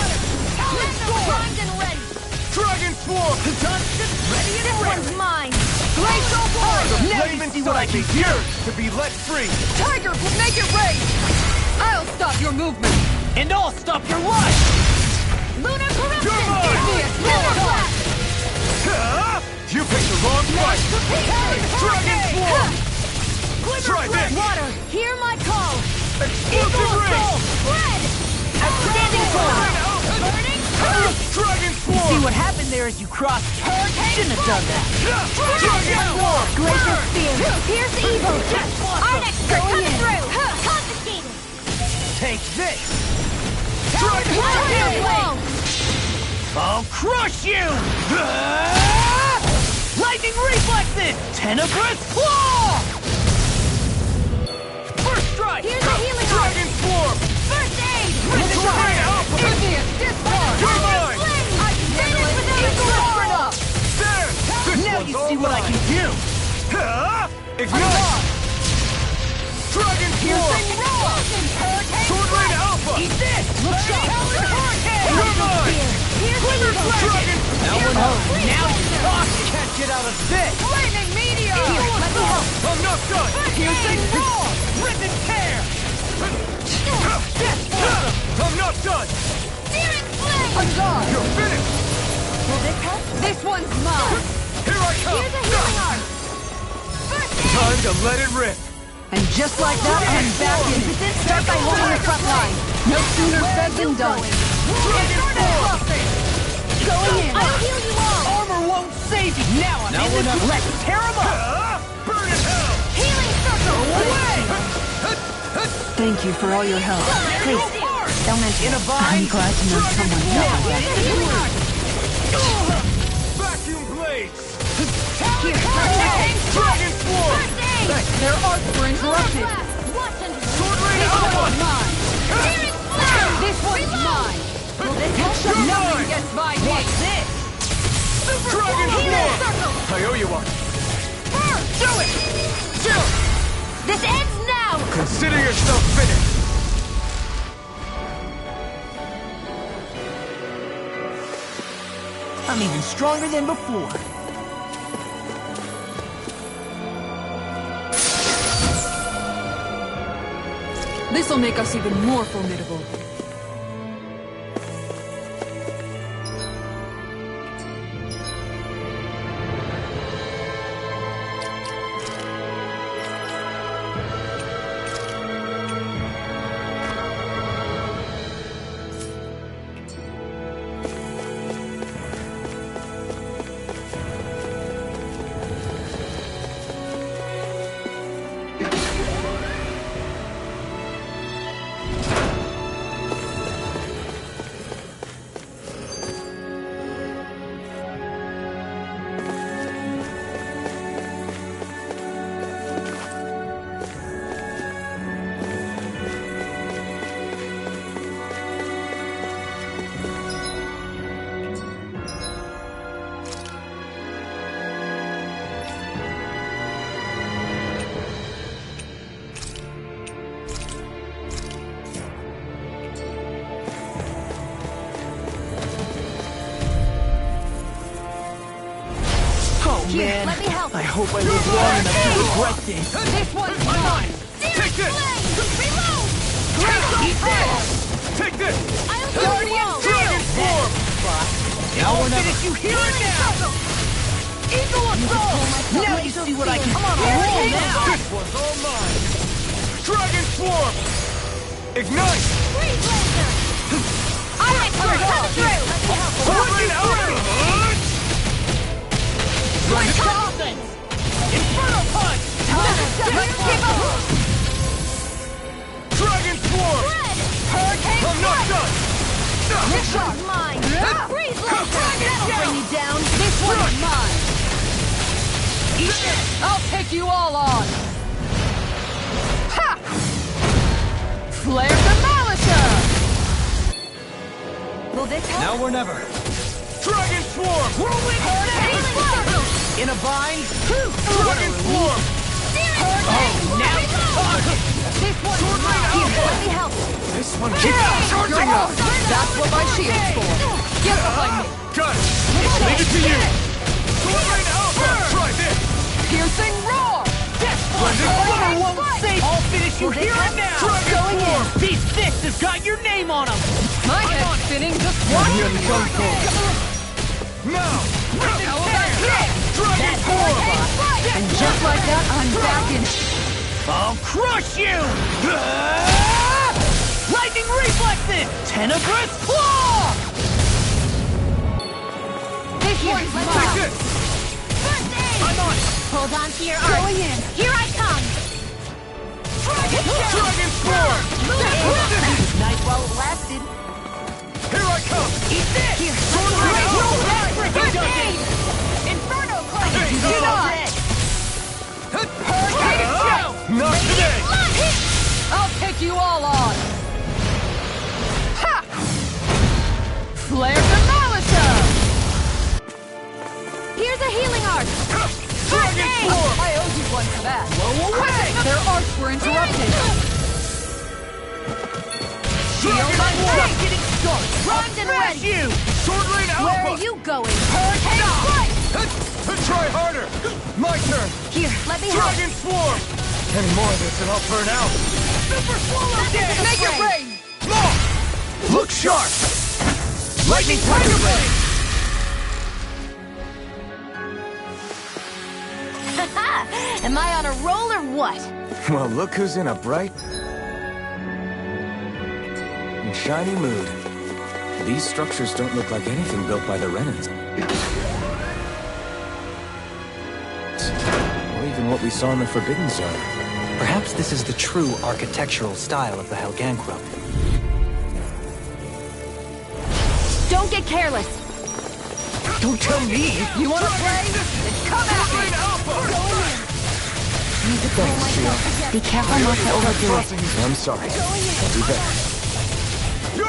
Mega primed and ready! Dragon Swarm! Ready and this one's mine! Glacial Force! The Now flame you see what I inside me yearns to be let free! Tiger, make it rain! I'll stop your movement! And I'll stop your life! Lunar corruption! You're mine! Igneous! Mega blast! You picked the wrong fight! Dragon Swarm! Try this! Water, hear my call! Explosive ring! Spread! Outstanding sword! Burning! Dragon Swarm! See what happened there as you crossed. Shouldn't have done that. Dragon Swarm! Glacial spear! Here's the evil! Arnex going in! Confiscated! Take this! Dragon Swarm! I'll crush you! Lightning reflexes! Tenebrous claw! First strike! Here's the healing Dragon Swarm! First aid! Tornado Alpha! Igneous, discard! You're mine! I can handle it without Far enough! There! This Now one's you all see what I mine. can do! Ignite! Dragon Swarm! Sword Rain Alpha! Eat this! Look sharp! Hurricane! You're mine! Here's the Glimmer evil! Dragon! Now we're home! Now you talk! Can't get out of this! Lightning meteor! Here, let me help! I'm not done! Piercing roar! Rip and tear! I'm not done! Searing flame! You're finished! Will this help? This one's mine! Here I come! Here's a healing art! First aid! Time to let it rip! And just like that, I'm back in it. Start by holding the front line! No sooner said than done. Dragon Swarm! Going in! I'll heal you all! Armor won't save you! Now I'm in this! Let's tear him up! Burn in hell! Healing circle! Away! Thank you for all your help. Please, don't mention In a it. bind! I'm glad to know someone Now, helped. here's the healing art! Vacuum blades! Here, Dragon Swarm! First aid! Their arts were interrupted. Watch and Sword Rain Alpha! Mine. Searing flame! This one's mine. Will this help? You're Nothing mine! gets by me. What's this? Dragon Healing Swarm! circle! I owe you one. Do it! This ends now! Consider yourself finished! I'm even stronger than before. This'll make us even more formidable. Here, Man, let me help. I hope I live long enough to regret this. This one's mine. Take this! Reload! Now we're finish you here and now! Eagle Assault! Now you see what I can... Come on, roll now! This one's all mine! Dragon Swarm! Ignite! Freeze Laser! Onyx Sword, come through! Sword out! Sword Dolphins! Inferno Punch! Let's keep up! Dragon Swarm! Hurricane I'm not done! This one's mine! Freeze Laser! That'll bring you down! This one's mine! Eat it! I'll take you all on! Ha! Flare the Militia! Will this help? Now or never. Dragon Swarm! Whirlwind Snake! In a bind? Dragon Swarm! Oh, now This one's mine! Here, let me help! This one keeps charging up! That's what my shield's for! Get behind me! Got it! I'll leave it to you! Sword Rain Alpha! Try this! Piercing Roar! Death Punch! Order won't save! I'll finish you here and now! Dragon Going in! Swarm! These fists has got your name on them! My head's spinning just one Now! How about this? Dragon Swarm! And just like that, I'm back in... I'll crush you! Lightning Reflexes! Tenebrous Claw! This one's Take mine! this! First aid! I'm on it! Hold on to your arm! Going in! Here I come! Dragon Swarm! Nice while it lasted. Here I come! Eat this! Here! Sword Rain Alpha! First aid! Inferno Claw! Hey, Hurricane Show! Not today! I'll take you all on! Ha! Flare the Militia! Here's a healing arc! Dragon Swarm! I owe you one for that. Blow away! Their arcs were interrupted. Shield on way! Getting started! Primed and Smash ready! you! Sword Rain Alpha! Where are you going? Hurricane Strike! Try harder! My turn! Here, let me help! Dragon Swarm! Any more of this and I'll burn out! Super Swallow Dance! Make it rain! Look sharp! Lightning Tiger Blade! Am I on a roll or what? Well, look who's in a bright and shiny mood. These structures don't look like anything built by the Renans. Or even what we saw in the Forbidden Zone. Perhaps this is the true architectural style of the Helganquil. Don't get careless! Don't tell me! You wanna play? Then come at me! Thanks, Shield. Be careful not to overdo it. I'm sorry. I'll do better.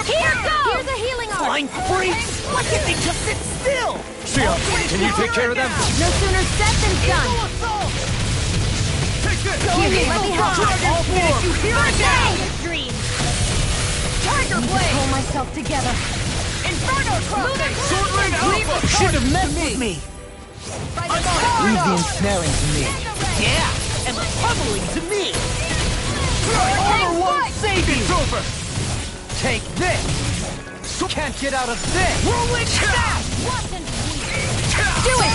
Here goes! Here's a healing arc! Flying freaks! Why can't they just sit still? Shield, can you take care of them? No sooner said than done! Take this! Here, let me help! I'll finish you here and now! Dream! Tiger Blade! Pull myself together! Inferno Cross! Sword Rain Alpha! Should have messed with me! Leave the ensnaring to me. Yeah, and pummeling to me! Armor won't save you! It's over! Take this! Can't get out of this! Whirlwind Staff! Do it!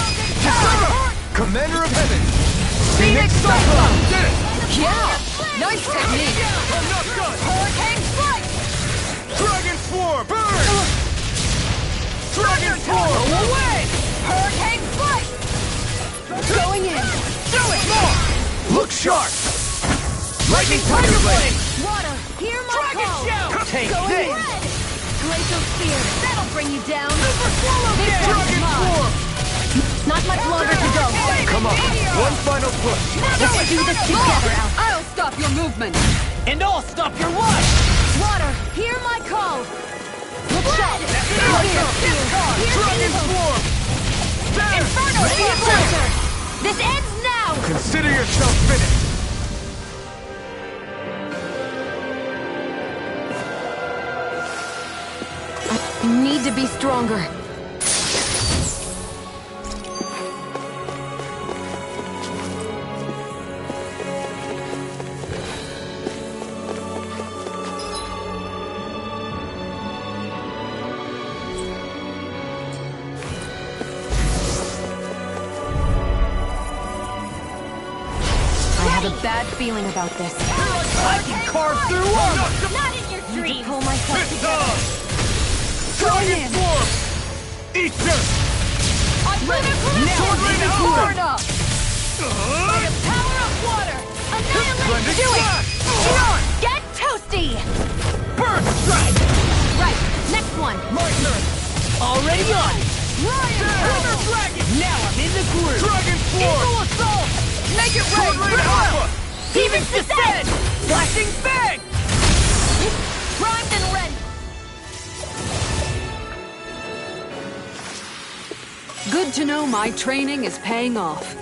Commander of Heaven! Phoenix Cyclone! Did it! Yeah! Nice technique! I'm not done! Hurricane Strike! Dragon Swarm! Burn! Dragon Swarm! Go away! Hurricane Strike! Going in! Do it! More! Look sharp! Lightning Tiger Blade! Water, hear my Dragon call! Shell! Take Going this! red! Glacial Spear, that'll bring you down! Super Swallow This Dance! one's Dragon mine! Swarm! Not much longer to go! Come on, one final push! Let's do this together, Alpha! I'll stop your movement! And I'll stop your life! Water, hear my call! Look sharp! Dragon Swarm! There! Inferno Spear Blaster! This ends now! Consider yourself finished! I need to be stronger. feeling about this. I can carve through armor! Not in your dreams! Pull myself together. Dragon form! Eater! Now I'm in the Burn up! By the power of water! Annihilate! Do it! Get toasty! Burn strike! Right, next one. My turn! Already on! Hammer Dragon! Now I'm in the groove! Dragon form! Eagle assault! Make it rain! Alpha! Demon's descent! Flashing bang! Primed and rent! Good to know my training is paying off.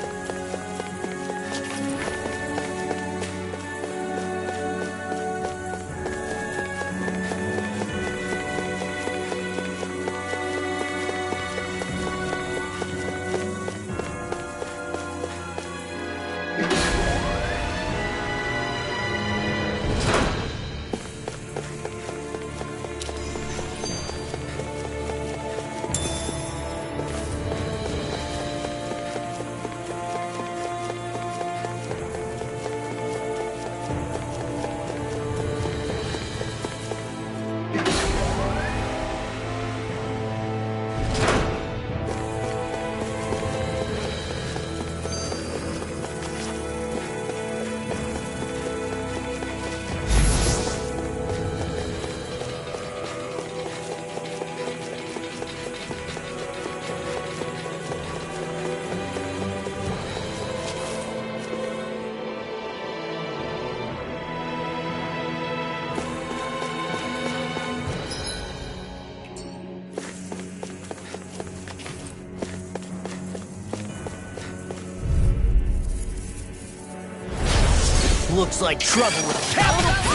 Looks like trouble with a Capital T!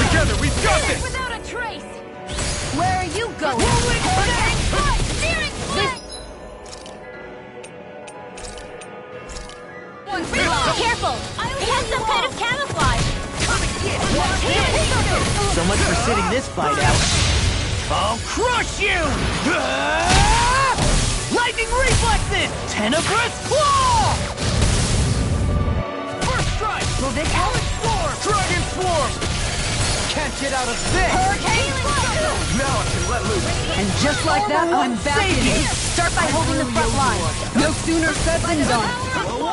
Together, we've got this! Without a trace! Where are you going? Rolling hurricane foot! Steering flip! Careful! It has some kind of camouflage! Come and get So much for sitting this fight out. I'll crush you! Lightning reflexes! Tenebrous claw! First strike! Will this help? Dragon swarm! Can't get out of this! Hurricane circle! Now I can let loose! And just like that, I'm back in it. Start by holding the front line. No sooner said than done.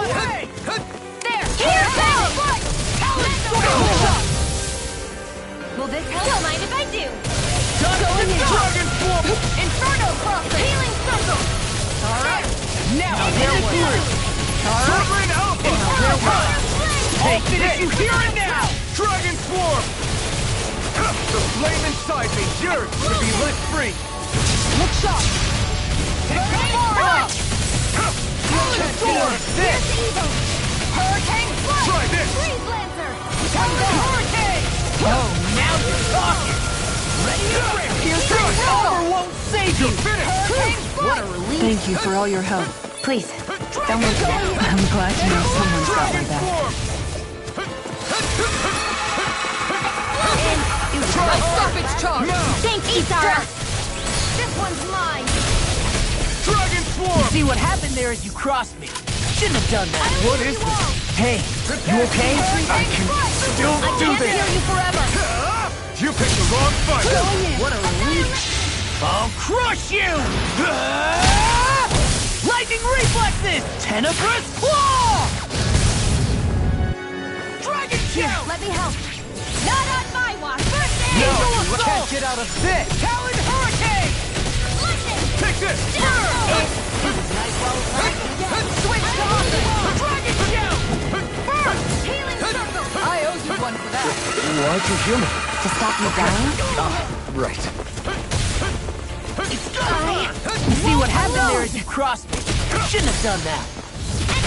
Hey! There! Here goes! Will this help? Don't mind if I do! Dragon swarm! Inferno crossing! Healing circle! Alright! Now there was Sovereign Alpha! Take this! You hear it now! Dragon swarm! The flame inside me yearns to be let free! Look sharp. Far enough! Can't get out of this! Hurricane flight! Try this! Freeze Lancer! Hurricane! Oh, now you're talking! Ready to rip! Piercing Armor won't save you! Hurricane What a relief! Thank you for all your help. Please, don't mention it. I'm glad to know someone's got my Dragon back. swarm! My stoppage charge! Thanks, Isara. This one's mine! Dragon swarm! See, what happened there is you crossed me. Shouldn't have done that. What is this? Hey, you okay? I can still I do can't this! hear you forever! You picked the wrong fight! What a relief! I'll crush you! Lightning reflexes! Tenebrous claw! Dragon shout! Let me help! Not on my watch! First aid! No, Eagle you assault! can't get out of this! Talon hurricane! Lightning! Take this! Switch to offense! Dragon shout! First! Healing circle! I owe you one for that. Why'd you heal me? To stop you dying? Right. See, what happened there is you crossed me. Shouldn't have done that.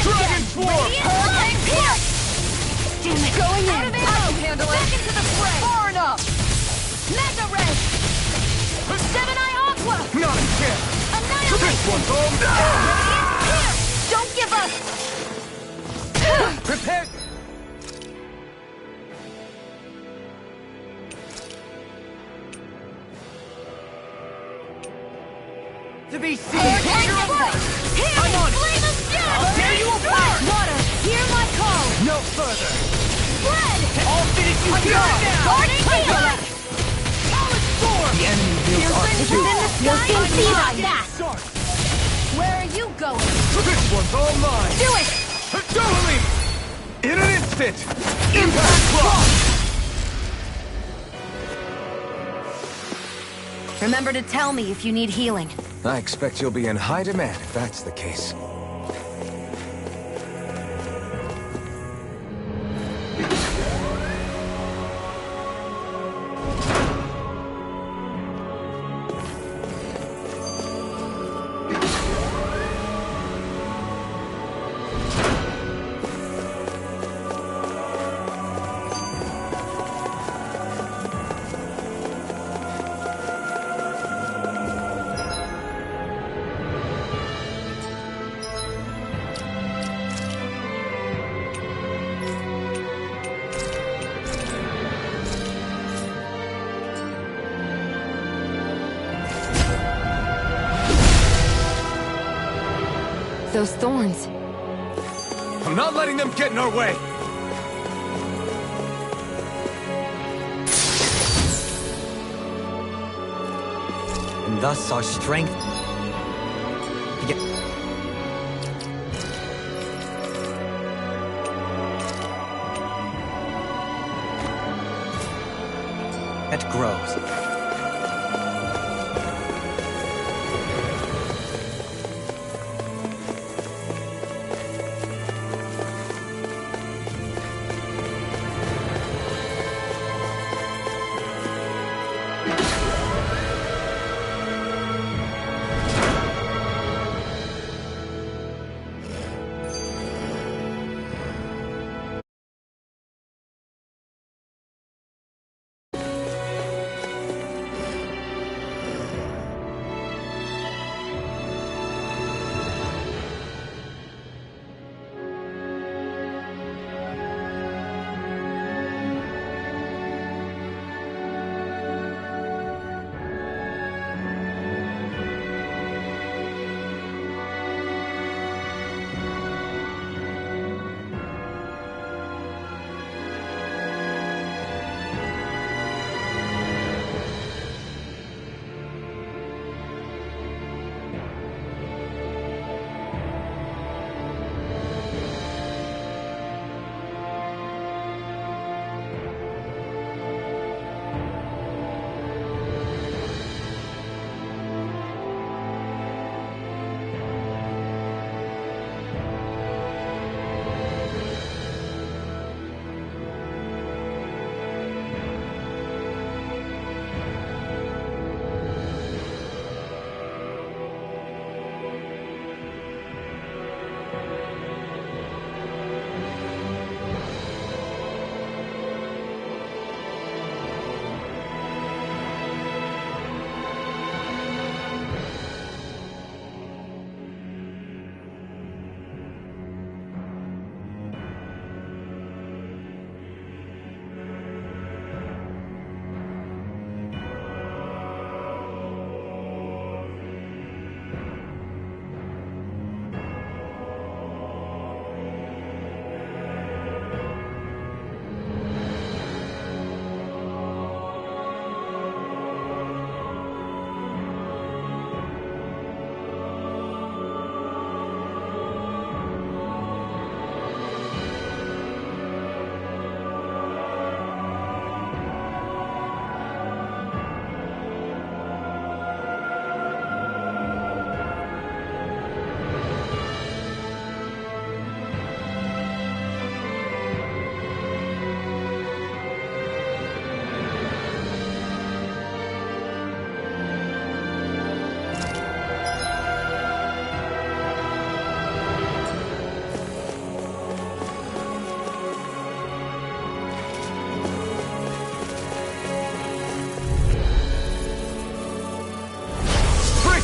Dragon swarm! Hurricane flight! Damn it. Going in! I can handle it. Back into the fray! Far enough. Mega Red! Seven Eye Aqua! Not a chance! Annihilate! This one's all down! Here! Don't give up! Prepare! To be seen! Hurricane flight! Here! I'm on it. Flame of Death! I'll tear you apart! Water, hear my call! No further! fled! I'll finish you here and now! Guarding Tinkler! Solid storm! The enemy wields Arc too. You'll soon see about that! Start. Where are you going? This one's all mine! Do it! Totally! In an instant! Impact block! Remember to tell me if you need healing. I expect you'll be in high demand if that's the case. Those thorns. I'm not letting them get in our way! And thus our strength... It grows.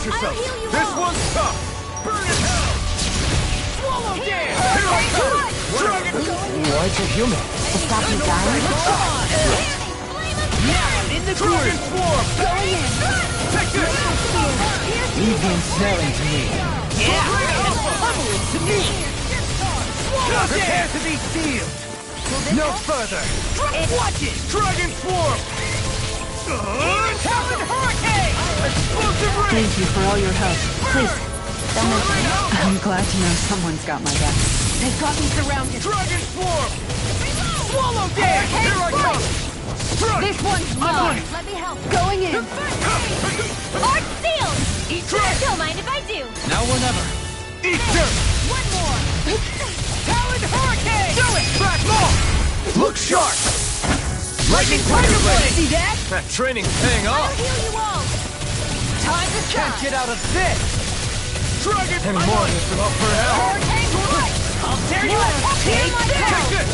Brace yourself! This one's tough! Burn in hell! Swallow down! Here I come! Dragon! Why so human? To stop you dying? Now in the Dragon swarm! Going in! Take this! Leave the ensnaring to me. Yeah! Pummel it to me! Swallow Prepare down! to be sealed! No further! Watch it! Dragon Swarm! Talon Hurricane! Explosive Ray! Thank you for all your help. Please, don't mention it. I'm glad to know someone's got my back. They've got me surrounded. Dragon Swarm! Swallow Dance! Here I come! Strike! This one's mine. Let me help. Going in. Arc sealed! Eat dirt! Don't mind if I do. Now or never! Eat dirt! One more. Talon Hurricane! Do it! Back off! Look sharp! Lightning Tiger Blade! See that? That training's paying I'll off! heal you all. Time to Can't shine. get out of this! Dragon! Any more of this and up for hell! Hurricane strike. I'll tear you up. Take this. Take this!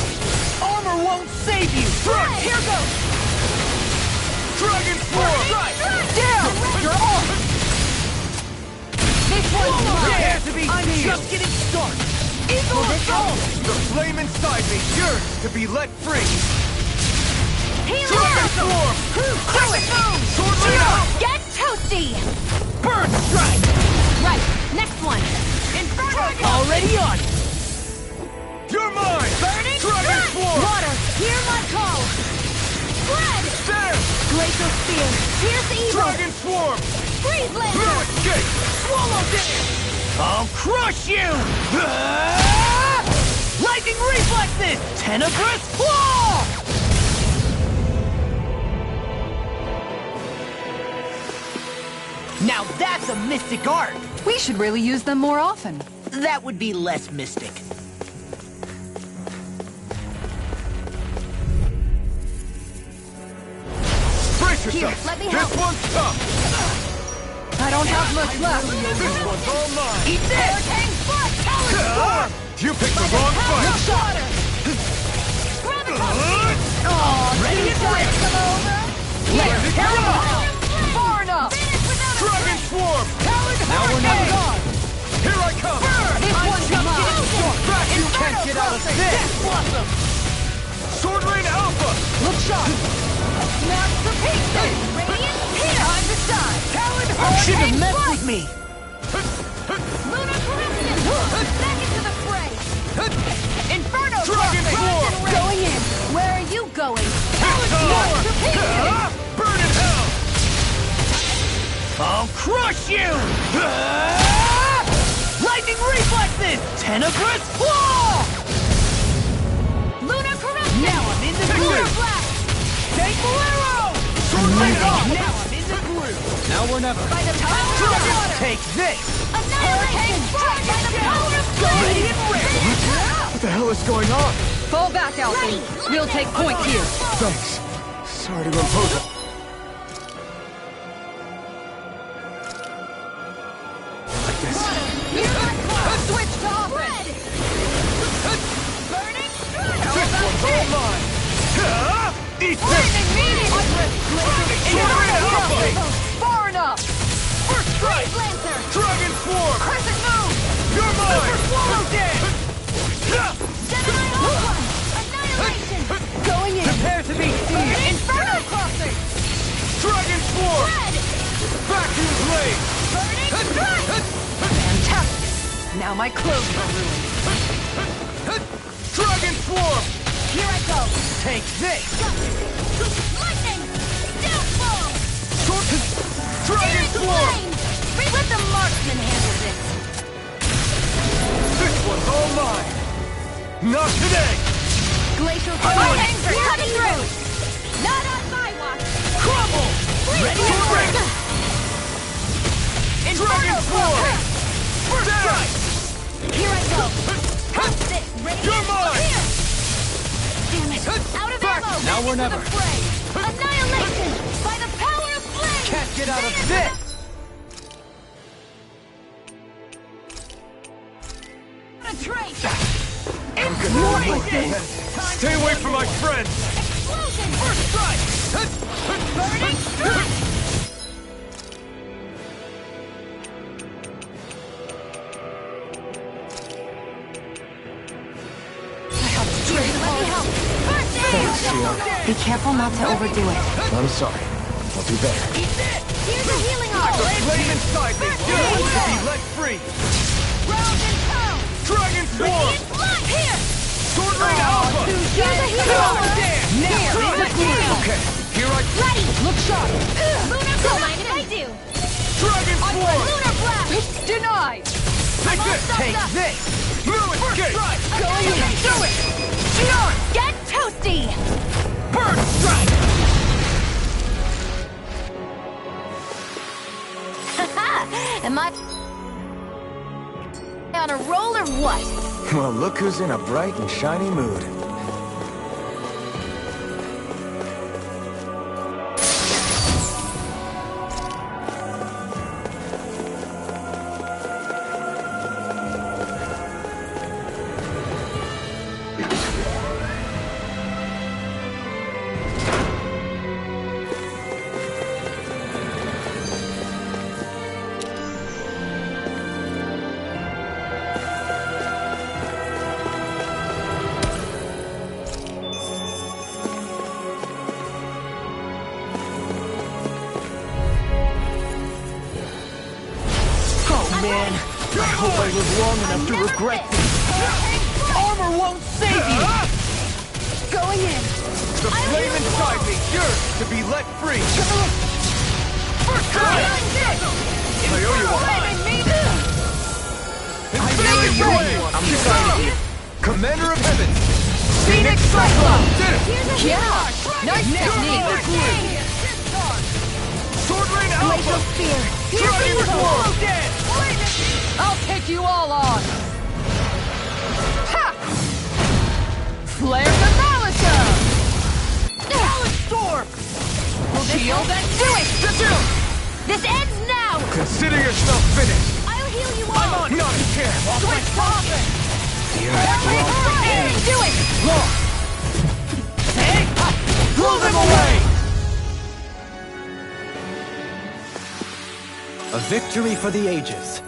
Armor won't save you. Strike! Here goes. Dragon Swarm! Down. You're off. This one's mine. Prepare to be I'm sealed! just getting started. Eagle assault. The flame inside me yearns to be let free! Healing Dragon up. Swarm! Crescent moon. Sword Blade out! Get toasty. Burn strike. Right. Next one. Inferno. Already on. You're mine! Burning Dragon strike. Swarm! Water. Hear my call. Spread. There! Glacial spear. Pierce evil. Dragon Swarm! Freeze No laser. escape! Swallow this. I'll crush you. Lightning reflexes. Tenebrous claw. Now that's a mystic art. We should really use them more often. That would be less mystic. Brace Here, yourself! let me This help. one's tough! I don't have much left. This one's all mine! Eat this. Hurricane foot. Ah! You picked the wrong fight! Shot. Grab a toasty. Ready and ready. Come over. Let's tear them up. Far enough. Finish without a Dragon Swarm! Now we're not. Here I come! This one's mine. Back you can't get out of this! Blossom. Sword Rain Alpha! Look sharp. Smash the pieces. Radiant here. Time to shine. Talon Shouldn't have Hurricane! messed with me. Lunar Corruption. Back into the fray. Inferno Dragon crossing. Swarm! Going in. Where are you going? Talon Swarm! Ah! Burn in hell! I'll crush you. Lightning reflexes. Tenebrous claw. Lunar Corruption. Now I'm in the Lunar groove. Blast. Take Bolero. Sword Rain Alpha! Now I'm in the groove. Now or never! By the power of water. Take this! Annihilation. By the power of Ready flame. and ready. What the hell is going on? Fall back, Alfie. We'll take point here. Thanks. Sorry to impose it. Like this. Switch to offense. Burning strike. This one's all mine! Ah! Eat this! Lightning meeting. Sword Rain Alpha! Far enough. First strike! Freeze Lancer. Dragon Swarm! Crescent moon. You're mine! Swallow dance. Gemini Alpha. Annihilation. Going in. Prepare to be seized! Inferno crossing. Dragon Swarm! Red. Vacuum Blade! Burning strike. Fantastic. Now my clothes are ruined. Dragon Swarm! Here I go. Take this! Lightning. Downfall. Dragon Into Swarm! flame. Let the marksman handle this. This one's all mine! Not today! Glacial Lightning cutting through. Not on my watch. Crumble! Ready to break! Dragon Swarm! First strike! Here I go. Post it. Ready. You're mine! Here. Damn it. Out of Back. ammo. Now Back or into never. the fray. Annihilation. By the power of flame. Can't get out of this! A trace. Stay away from my friends! Explosion. First strike! Burning strike. Let me help. First aid. Be careful not to overdo it. I'm sorry. I'll do better. Here's a healing art. The flame inside me yearns to be let free! Round and pound. Dragon Swarm! Radiant light. Here. Sword Rain Alpha! Here's a hero! Okay, here I... Ready! Look sharp! Lunar Blast! Mind if I do? Dragon Swarm! Lunar Blast! Denied! Take this! Take this! No escape! Go in! Do it! Geon! Get toasty! Bird Strike! Am I on a roll or what? Well, look who's in a bright and shiny mood. Man, I hope I live long enough to regret this. Armor won't save you! Going in! The flame inside me yearns to be let free! First try! I owe you one! Infinity Ray! I'm beside you! Commander of Heaven! Phoenix Cyclops! Did it! Yeah! Nice technique! Sword Rain Alpha! Spear! Dragon Swarm! I'll take you all on! Ha! Flare the Malika! Talon Storm! Shield and do it! This ends now! Consider yourself finished! I'll heal you all! I'm on not a chair! Switch offense! Do it! Hey! Blow them away! A victory for the ages.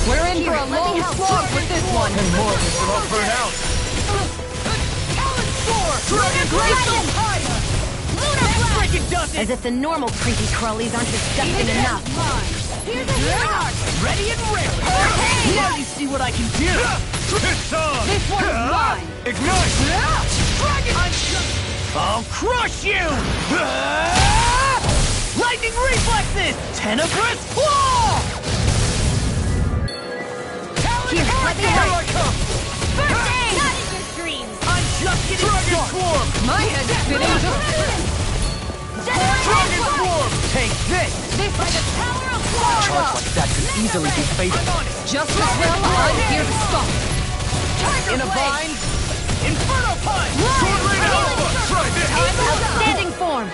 We're in for a long slog with this one! And more than will not burn out! Talon Storm! Dragon Glacial Fire! Lunar Blast! Freaking does it! As if the normal creepy crawlies aren't disgusting enough. Here's a hero! Ready and ready! Now you see what I can do! It's on! This one is mine! Ignite! Dragon! I'll crush you! Lightning reflexes! Tenebrous claw! Here, let me Here help! I come! First aid! Not in your dreams! I'm just getting Dragon started! Swarm! My head's spinning just... Dragon Swarm! Take this! This by the power of A Florida! charge like that could easily be fatal. Just as well, I'm here to stop it! Tiger In a Blade! bind! Inferno Punch! Sword Rain Alpha! Try this! Outstanding form!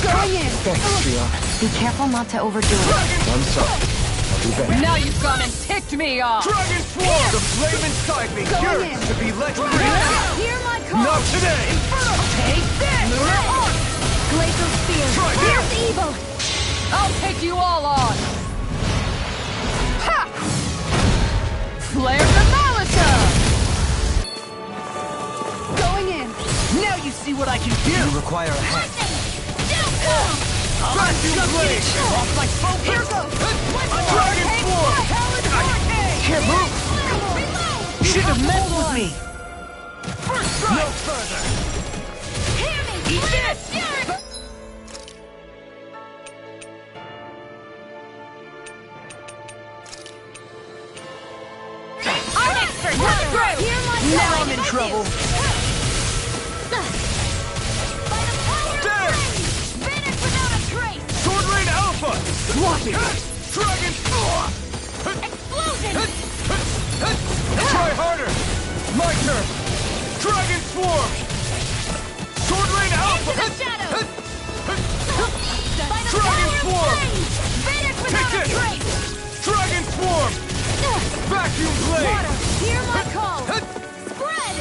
Going in! Thanks, Shion. Be careful not to overdo it. I'm sorry. I'll do better. Now you've gone and ticked me off! Dragon Swarm! The flame inside me yearns to be let free! Hear my call! Not today! Take this! Lunar Arc! Glacial Spear! Try Here's this! evil! I'll take you all on! Ha! Flare the Malika! Going in! Now you see what I can do! You require a hand. I'm just getting off my focus! Here goes! Dragon Swarm! Can't move! You should have messed with me! First strike! No further! Hear me! Eat this! Our expert! Come through! Hear my Now call! I'm in trouble! By the power Alpha! Sloppy! Dragon! Explosion! Try harder! My turn! Dragon Swarm! Sword Rain Alpha! Into the shadows! By the Dragon power Swarm! of flames! Vanish Take without a this! trace! Dragon Swarm! Vacuum Blade! Water, hear my call! Spread!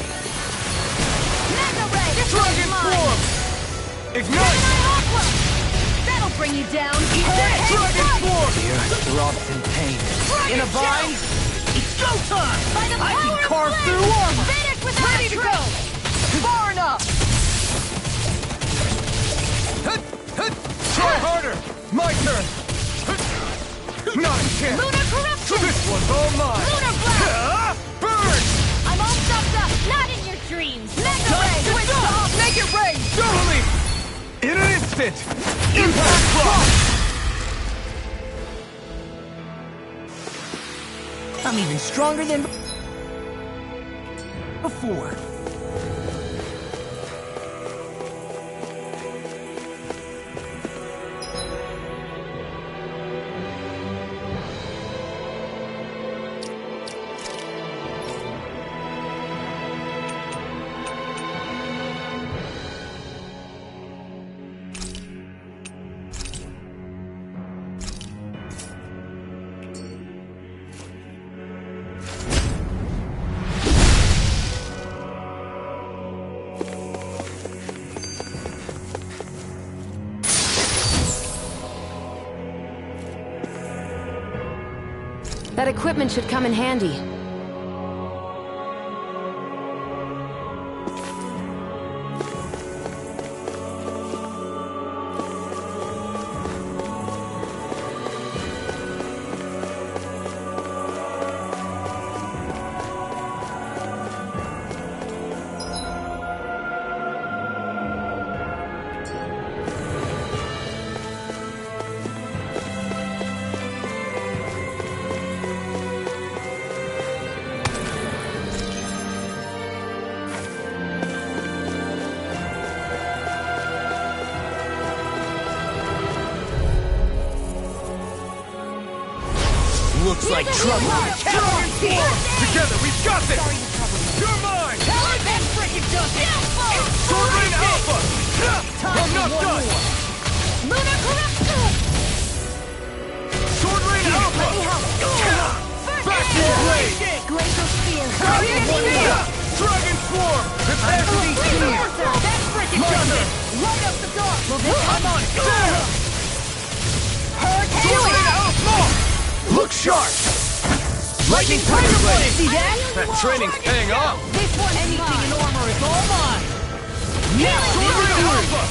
Mega Ray! This Dragon one's mine! Swarm! Ignite! Gemini Aqua! That'll bring you down! Eat this! Dragon Swarm! The earth throbs in pain. In a vine, it's go time! By the I can power carve of through flames! armor! Vanish without Ready a to trace! go! Far enough! Try harder! My turn! Not a chance! Lunar Corruption! This one's all mine! Lunar Blast! Burn! I'm all sucked up! Not in your dreams! Mega Ray! Time to Switch stop! off! Make it rain! Totally! In an instant! Impact Frost! I'm even stronger than before. That equipment should come in handy. Looks like trouble. Dragon Swarm! Together, we've got this! You're mine! That freaking does it! Sword Rain Alpha! Time I'm for not one done! more. Lunar Corruption! Sword Rain Alpha! Vacuum Blade! Glacial Spear! Dragon Swarm! Capacity Spear! That freaking does it! Light up the dark! I'm on fire! Sword Rain Alpha! Look sharp! Lightning Tiger Blade! See that? That training's paying off! This one's Anything mine! in armor is all mine. Sword Rain Alpha!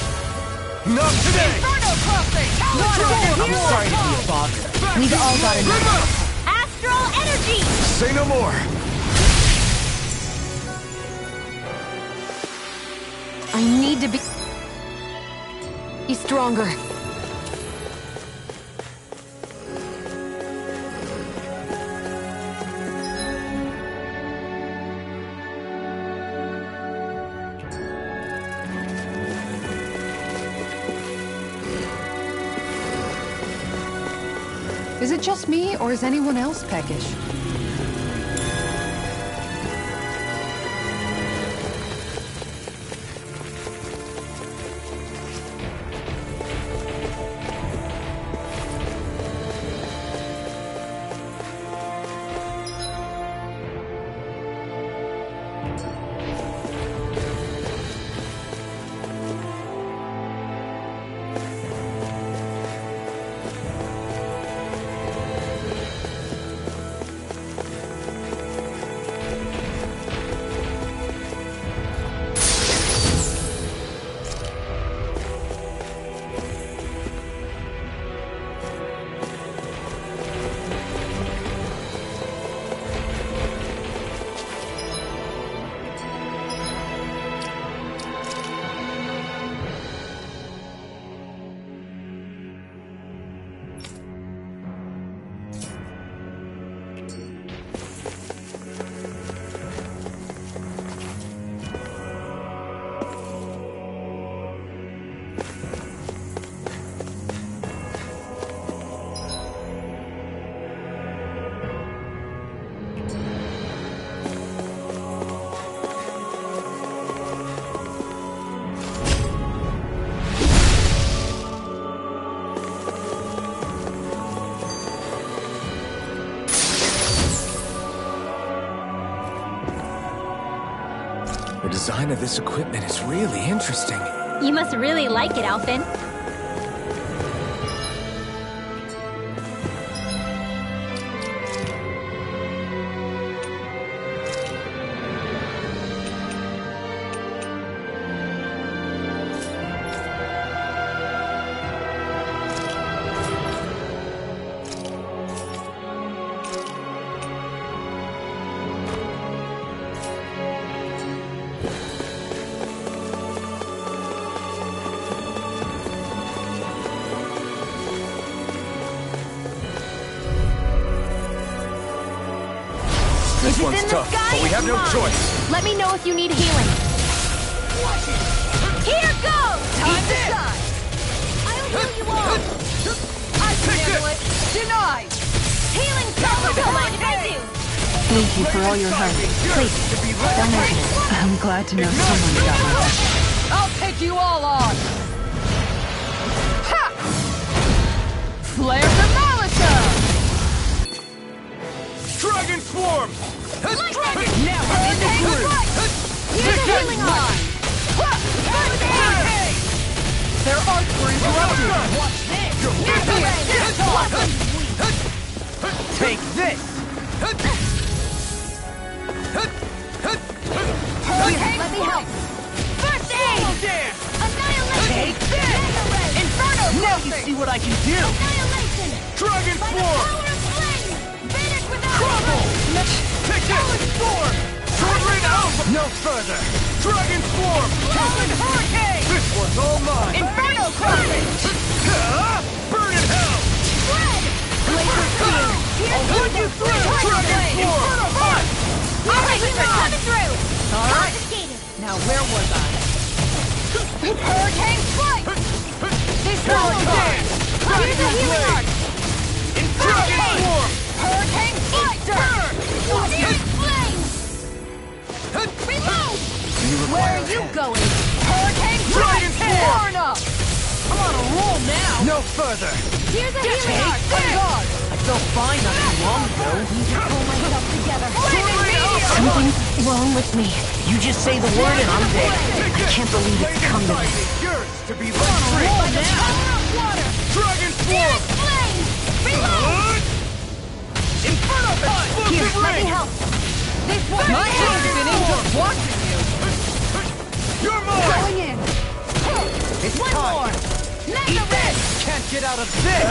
Not today! Inferno Crossing! I'm sorry to be a bother. We've all got enough. Astral Energy! Say no more! I need to be stronger. Is it just me, or is anyone else peckish? The design of this equipment is really interesting. You must really like it, Alphen. This one's tough, but we have no choice. Let me know if you need healing. Here goes! Time to shine! I'll heal you all! I can handle it! Denied! Healing charge! Don't mind if I do! Thank you for all your help. Please, don't mention it. I'm glad to know someone got my back. I'll take you all on! Ha! Flare the Malisa! Dragon Swarm! Dragon! Now I'm in the groove! Here's a healing line! Their arts were interrupted! Watch this! Take this! Let me help! First aid! Annihilation! Take this! Inferno! Now you see what I can do! Annihilation! Dragon By the Swarm! power of flame! Vanish without Crumble! Take this! Storm! Sword Rain Alpha! No further! Dragon Swarm! Golden Hurricane! This one's all mine! Inferno Crossing! Burn in hell! Spread! Laser Field! I'll run you through! Dragon Swarm! Inferno Punch! Alright, we're coming through! Alright! Confiscated! Now where was I? Hurricane Strike! This Swallow one Dart! Here's a healing arc! Dragon Swarm! Hurricane Strike! Searing Flame! Reload! Where are you going? Hurricane Dragon Strike! Swarm! Burn up! I'm on a roll now! No further! Here's a healing arc! I'm gone! I felt fine not too long ago. Need to pull myself together. Something's wrong with me. You just say the word and I'm dead. I can't believe it's come to this. Yours to be I'm on a roll By the now! power of water! Dragon Searing Swarm! Flame! Reload! Inferno Punch! Here, let me help! This one! My head's spinning just watching you! You're mine! Going in! It's One time! more! Mega Eat Red! this! Can't get out of this!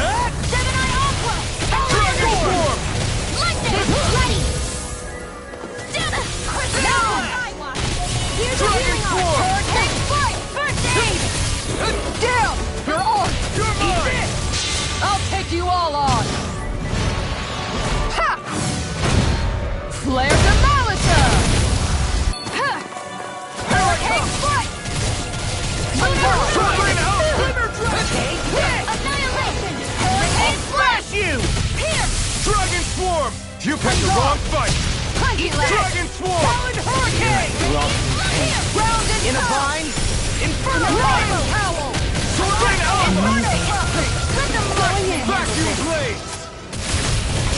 Gemini Aqua! Dragon Swarm! Lightning! Ready! No! Here's a Dragon healing Swarm! arc! Hurricane Strike! First aid! Down! You're on! You're Eat mine! this! I'll take you all on! Ha! Flare the Malisa! Ha! Hurricane Strike! Lunar Sword Rain Alpha! Glimmer Drag! Take this! Annihilation! Hurricane Flash you! Here! Dragon Swarm! You picked the wrong fight! Dragon Swarm! Talon Hurricane! Here! Round and in a bind! Inferno Howl! Sword Rain Alpha! Let them going in! Vacuum Blade!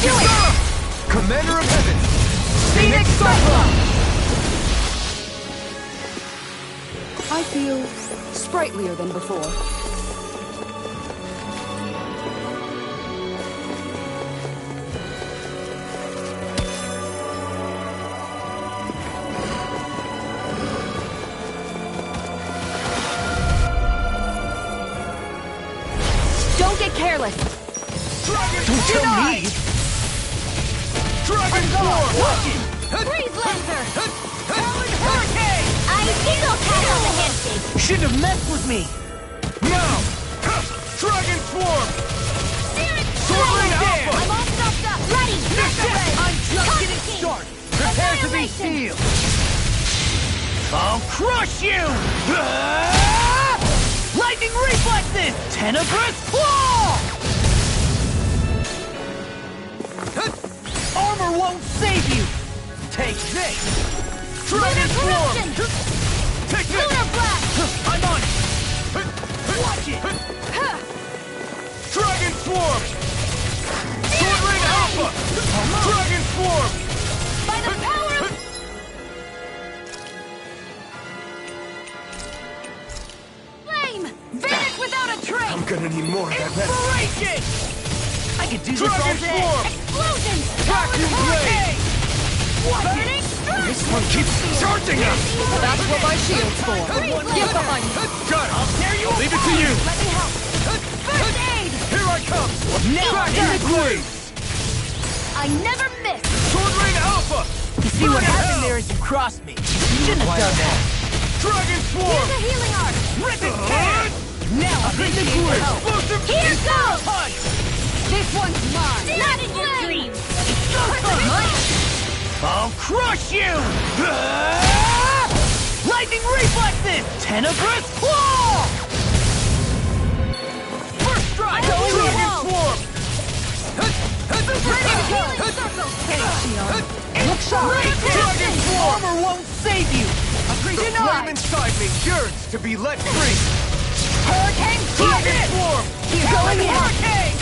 Do it! Commander of Heaven! Phoenix Cyclone! I feel sprightlier than before. Don't get careless! Dragon Don't tell Swarm! me! Dragon Swarm! Freeze Lancer! Talon Hurricane! I think I'll catch on the handshake! Shouldn't have messed with me! Now! Dragon Swarm! Searing Sword Rain Flame! Alpha! I'm all stuffed up! Ready! Mega Red! I'm just getting Confiscate! started! Prepare to be Annihilation! sealed! I'll crush you! Lightning reflexes! Tenebrous claw! Armor won't save you! Take this! Dragon Swarm! Corruption! Take Lunar this! Blast! I'm on it! Watch it! Dragon Swarm! Sword Rain Alpha! Dragon Swarm! By the power of... Explosion! Vacuum blade! Burning strike! This one keeps charging us! That's what my shield's for. Get behind me. Got it! I'll leave it to you! Let me help. First aid! Here I come! Now, Vacuum blade! I never miss! Sword Rain Alpha! You see what happened there is you crossed me. You shouldn't have done that. Dragon Swarm! Here's a healing art! Rip it can! Now I'm in the groove. Explosive Here goes! punch! This one's mine. Not in your dreams! I'll crush you! Lightning reflexes! Tenebrous claw! First strike! Going Dragon in. Swarm! Ready to go! Look sharp! Dragon Swarm! Armor won't save you! The flame Denied! inside me yearns to be let free! Hurricane! Dragon Swarm! Keep going in! Hurricane!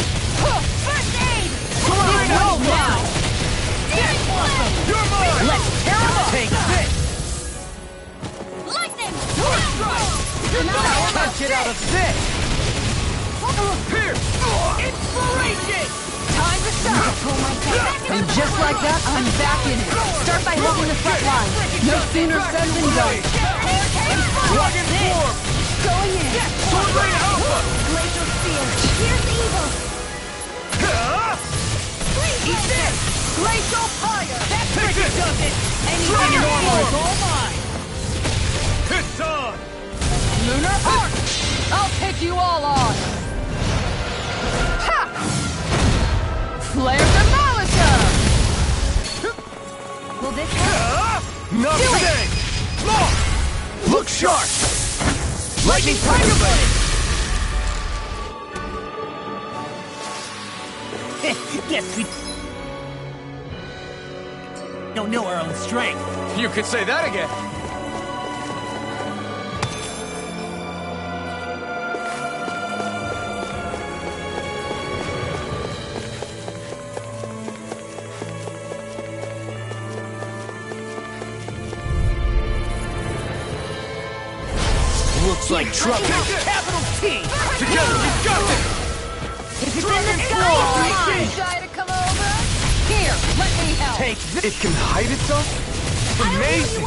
First aid! Sword Rain Roll Alpha! now! You're mine! Let's tear him up! Take this! Lightning! First strike! I'll catch it out of this! Here! Inspiration! Time to stop! And just like that, I'm back in it. Start by holding the front line. No sooner said than done. Dragon Swarm! Going in. Sword Rain Alpha! Glacial Spear! Here's evil! Eat this! Glacial Fire! That Take freaking it! does it! Anything Dragon in armor is Swarm! all mine! It's on! Lunar Arc! I'll take you all on! Ha! Flare Demolisher! Will this help? Not today! Look sharp! Lightning Tiger Blade! Guess we don't know our own strength. You could say that again! Looks like trouble. Capital T! Together we got this! If it's in the sky, it's mine! Shy to come over? Here, let me help. Take this! It can hide itself? Amazing!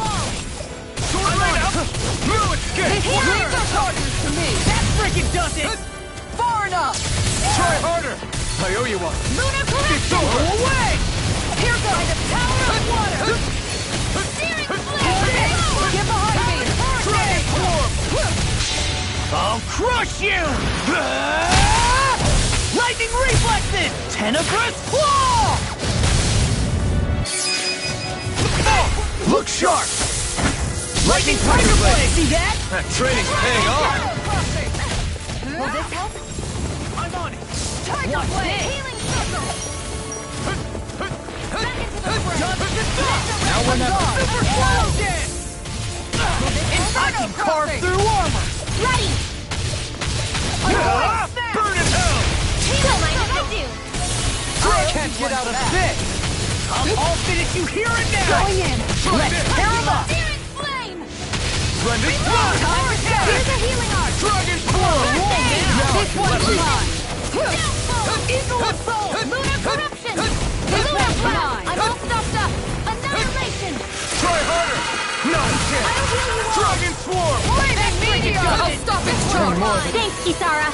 Sword Rain Alpha! No escape! Laser charges to me. That freaking does it. Far enough. Try harder! I owe you one! Lunar It's Correction. over! Away. Here goes the power of water. Searing Flame! Get behind me. Dragon Swarm! I'll crush you! Lightning reflexes! Tenebrous claw! Look sharp! Lightning Tiger Blade! See that? That training's paying off! Will this help? I'm on it! Tiger Blade! Healing Circle! Back into the fray! Now we're not Super Swallow Dance! I can carve through armor! Ready! Burn in hell! Don't mind if I do! I can't get out of this! I'll finish you here and now! Going in! Let's tear him up! Searing Flame! Splendid blow! Here's a healing art! Dragon Swarm! This one's mine! Downfall! Eagle Assault! Lunar Corruption! This Lunar one's Blast! mine! I'm all stopped up! Annihilation! Try harder! Not a chance! I'll heal you all! Dragon Swarm! Flaming Meteor! I'll stop its charge! Thanks, Kisara!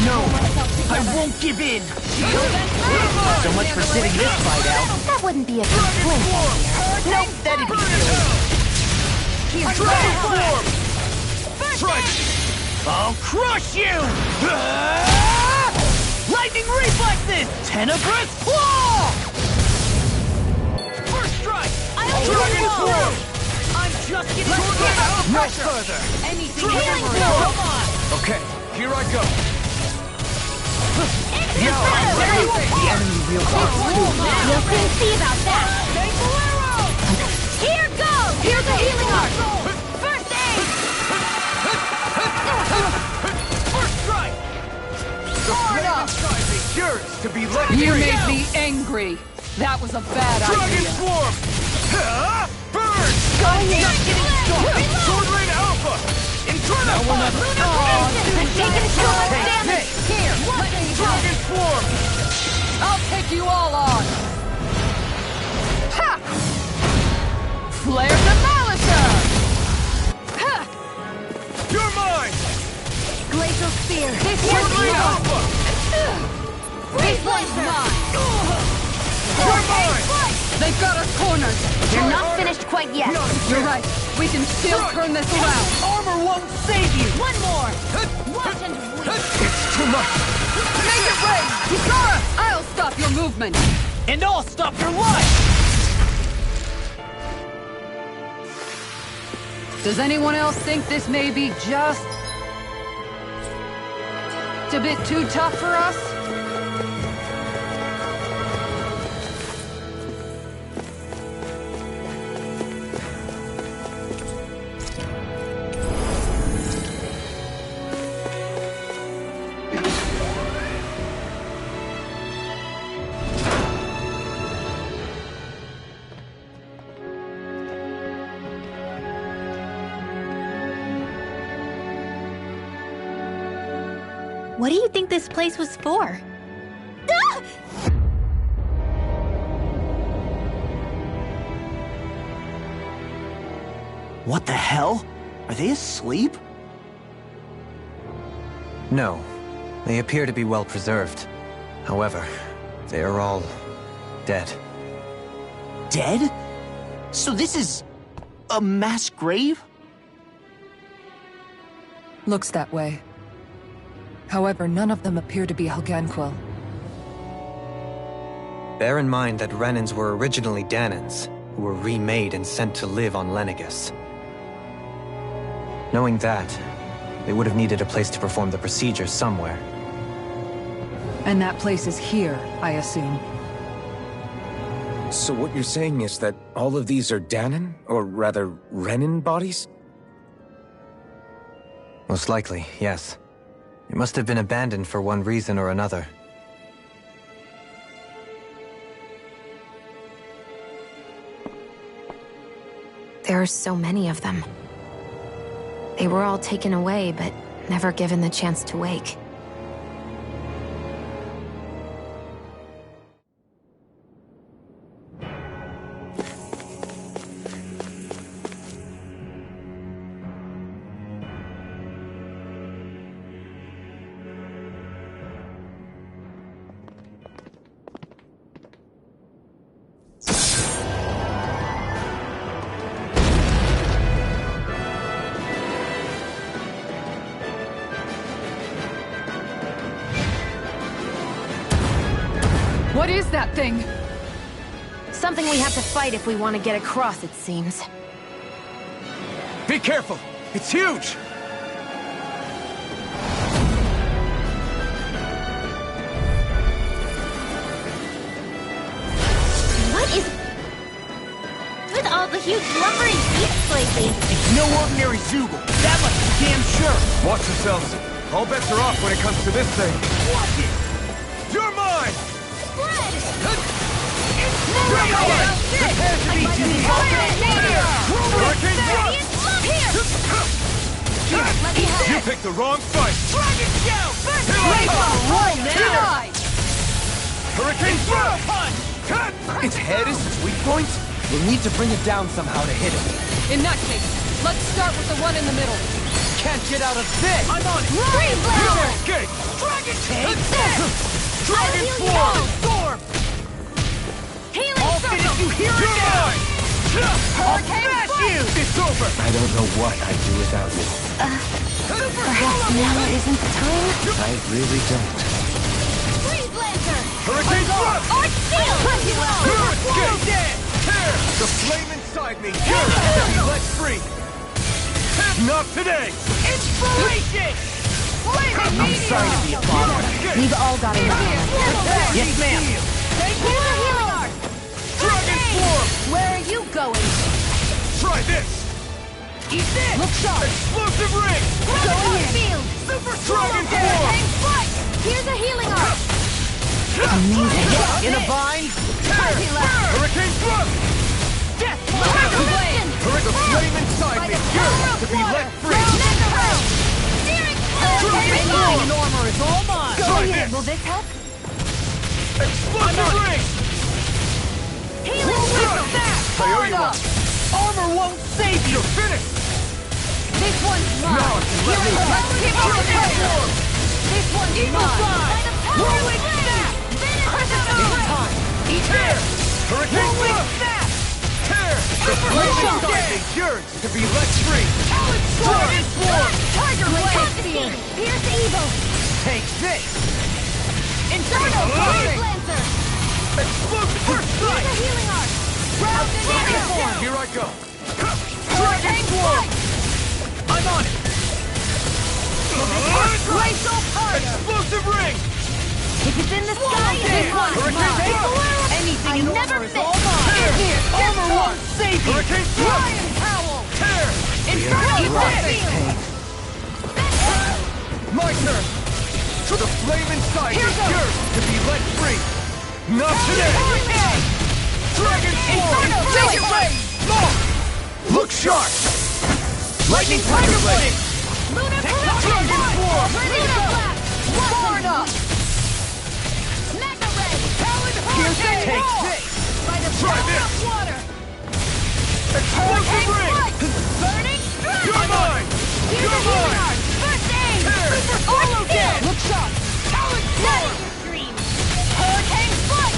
No! I won't give in! So much for sitting this fight out. That wouldn't be a complaint. Nope, that'd be Burn in hell! Dragon Swarm! Strike! I'll crush you! Lightning reflexes! Tenebrous claw! First strike! Dragon Dragon Swarm! I'm just getting started! No further! Anything Healing ever! blow. Come on! Okay, here I go! The enemy will We'll soon see about that. Here goes! Here's a healing art! First aid! First strike! The flame inside me yearns to be let You free! made me angry. That was a bad Dragon idea. Swarm! Burn! Going in. Sword Rain Alpha! Inferno! I'm taking so much damage! Here, let me Dragon Swarm! I'll take you all on. corners! You're not finished quite yet. You're right. We can still turn this around. Armor won't save you! One more! Watch and wait! It's too much! Make it rain! Kisara! I'll stop your movement! And I'll stop your life! Does anyone else think this may be just a bit too tough for us? What do you think this place was for? Ah! What the hell? Are they asleep? No. They appear to be well preserved. However, they are all dead. Dead? So this is a mass grave? Looks that way. However, none of them appear to be Helganquil. Bear in mind that Renans were originally Dahnans, who were remade and sent to live on Lenegis. Knowing that, they would have needed a place to perform the procedure somewhere. And that place is here, I assume. So what you're saying is that all of these are Dahnan, or rather, Renan bodies? Most likely, yes. It must have been abandoned for one reason or another. There are so many of them. They were all taken away, but never given the chance to wake. What is that thing? Something we have to fight if we want to get across, it seems. Be careful! It's huge! What is... with all the huge lumbering beasts lately? It's no ordinary Zoogle. That much is damn sure. Watch yourselves. All bets are off when it comes to this thing. Watch it! You're mine! Spread! Great fight! Prepare to be Hurricane Thrust! Here! Let me help! You picked the wrong fight! Dragon Shout! Roll now! Hurricane Thrust! Its head is its weak point? We'll need to bring it down somehow to hit it. In that case, let's start with the one in the middle. Can't get out of this! I'm on it! Green Flower! Escape! Dragon Take Take this! Dragon I'll heal you Swarm! all. Storm! Healing I'll finish Circle! you here and now! I'll Hurricane smash Strike! you! It's over! I don't know what I'd do without you. Perhaps now isn't the time? I really don't. Freeze Lancer! Hurricane Thrust! Arch Seal! Cut you out! Escape! Tear! The flame inside me yearns to be let free! Not today! Inspiration! I'm sorry to be a bother. We've all got enough. Yes, ma'am. Here's a healing art! Dragon Swarm! Where are you going? Try this! Eat this! Look sharp! Explosive ring! Going in! Field! Super Dragon Swarm! Hurricane Strike! Here's a healing art! In a bind? Hurricane Thrust! Death! Hurricane Blade! The flame inside me yearns to be let free! Engineering and armor is all mine! Try this! Will this help? Explosive ring! Healing Circle! I owe you one! Armor won't save you! You're finished! This one's mine! Now if you let me... Let's keep up the pressure! This one's mine! By the power of Rolling Blade! snap! Finish the It's time! Eat this! Hurricane Rolling Thrust! snap! It's yours to be let free. Dragon Swarm! Tiger Blade! Pierce evil! Take this! Inferno Blade Lancer! Explosive first strike! Use a healing arc! Round and down! Here I go! Dragon Swarm! I'm on it! Glacial Fire! Explosive ring! If it's in the sky, it's mine! Anything in never miss! Here, Armor won't save you! Hurricane Swarm! Lion Howl! Tear! Inferno Right. Blade! My turn! To the flame inside Here is goes. yours to be let free! Not today! Dragon Inferno Swarm! Blade! Look sharp! Lightning Tiger Blade! Lunar Dragon Swarm! Lunar Blast! Far enough! Mega Ray! Talon Hurricane! Take this! By the Try power this. of water! Explosive ring! Burning Strike! You're mine! Here's You're a healing mine! arc! First aid! Tear. Super Follow Down! Look sharp! Talon Storm! Stream! Hurricane Strike!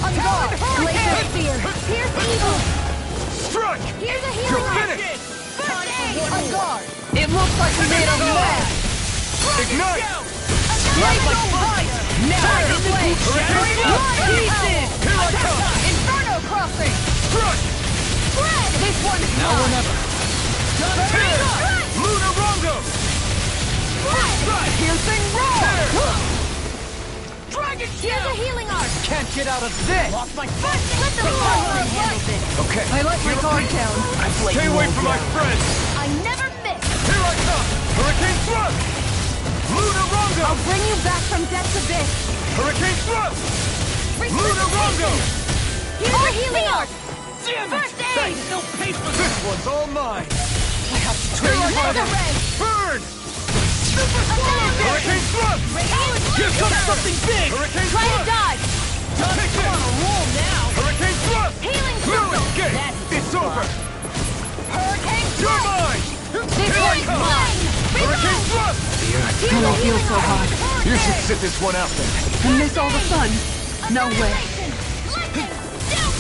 On guard! Laser Spear! Pierce Evil! Strike! Here's a You're healing arc! finished! First aid! On guard! It looks like we made a mess! Ignite! Like fire! Now Tiger it's Blade! Straight up pieces! Here I come! Inferno Crossing! Crush! Spread! This one's Now or never! Tear! Lunar Rongo! Spread! Piercing roar! Dragon Here's a healing arc! Can't get out of this! Lost my First, let the power of light! Okay. I like my guard down. Stay away from my friends! I never miss! Here I come! Hurricane Thrust! Lunar Rongo! I'll bring you back from death's abyss! Hurricane Thrust! Lunar Rongo! Here's a healing arc! Damn it! First aid! No pay for this one's all mine! I have to train Mega harder. Ray! Burn! Super Swallow Hurricane Thrust! Here comes something big! Hurricane Try to Thrust! dodge! Take this! Roll now! Hurricane Thrust! Healing No circle! escape! It's over! Hurricane You're Thrust! mine! This Here I one's come! mine! Hurricane Reload! Thrust! Here's I a don't feel healing so arc! hot. You First should aid! sit this one out then. And miss all the fun. No way. Annihilation! Lightning! Down!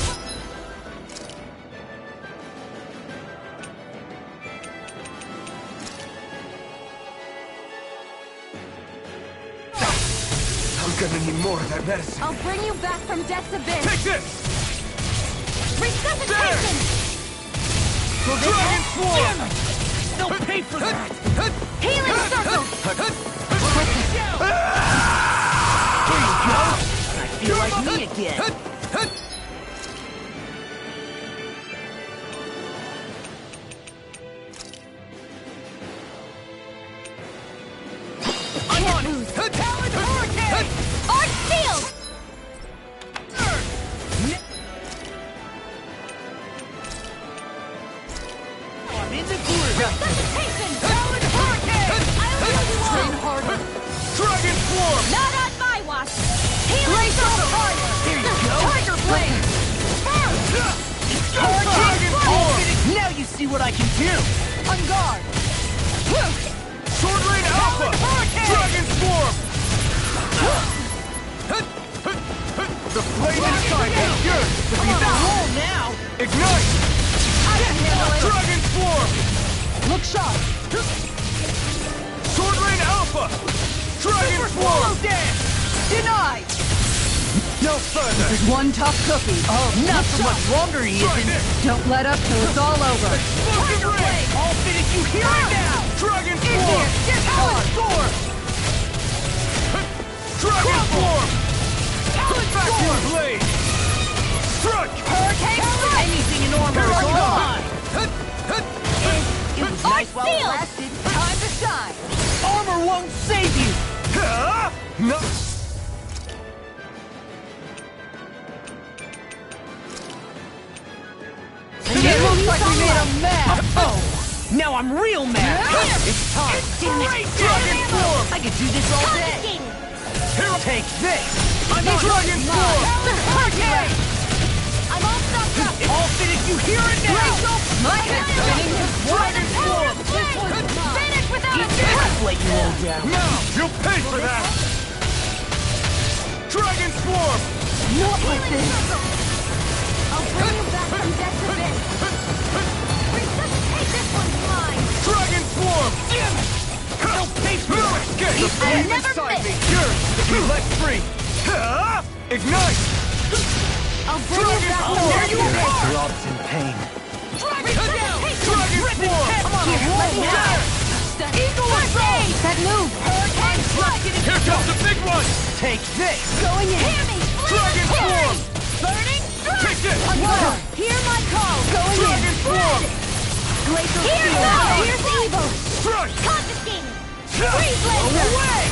I'm gonna need more of that medicine. I'll bring you back from death's abyss! Take this! Resuscitation! Dragon Swarm! They'll pay for that! Healing circle! I feel like me again! I'm on it! Talon Hurricane! Arc Shield! I'm in the groove! Resuscitation! Talon Hurricane! I'll heal you all! Train harder! Dragon Swarm! Not on my watch! Healing circle! Here you go! Tiger Blade! Dragon Swarm! Now you see what I can do! On guard! Sword Rain Alpha! Dragon Swarm! The flame inside is yours to be Roll now! Ignite! I can handle it! Dragon Swarm! Look sharp! Sword Rain Alpha! Dragon Swarm! Dance! Denied! No further! There's one tough cookie. Oh, not for much longer, he Try isn't. this! Don't let up till it's all over. Explosive Ring! All finish you here and now! Dragon Swarm! Talon Sword! Dragon Swarm! Vacuum Blade! Strike! Hurricane Strike! Anything in armor Here I is all come! mine! It was nice while it lasted. Time to shine! Armor won't save you! No! It looks like we made a mess! Oh! Now I'm real mad! It's time! Dragon Swarm! I could do this all day! Confiscated! Here, Take this! I'm on Dragon Swarm! Hurricane! I'm all stocked up! All finish you here and now! My head's spinning! Dragon Swarm! Finish without a I'll let you all down! Now, you'll pay for that! Dragon Swarm! Not like this! I'll bring you back Resuscitate this one's mine! Dragon Swarm! Damn it! Don't pay for it! Escape! The I flame never inside me! miss. Yours to be let free! Ignite! I'll bring you back to where you Your are! throbs in pain. Dragon Swarm! Come on, let me have it! Eagle Assault! That move! Hurricane Strike! Here comes the big one! Take this! Going in! Hear me! Dragon Swarm! Burning Strike! Take this! Water! Hear my call! Going Dragon in! Swarm! Glacial Steel! Here's evil! Strike! Confiscating! Freeze Laser! Away!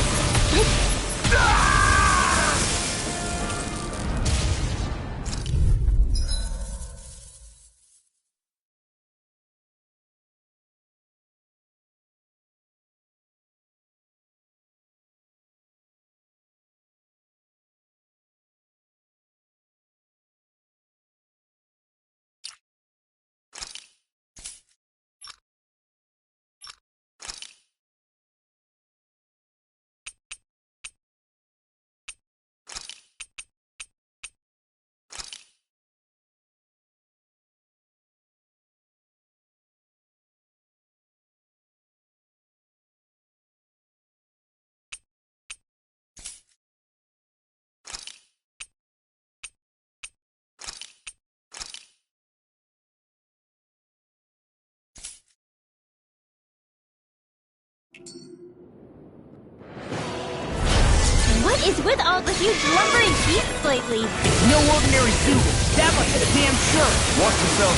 What is with all the huge lumbering beasts lately? No ordinary zoo. That much is damn sure. Watch yourself.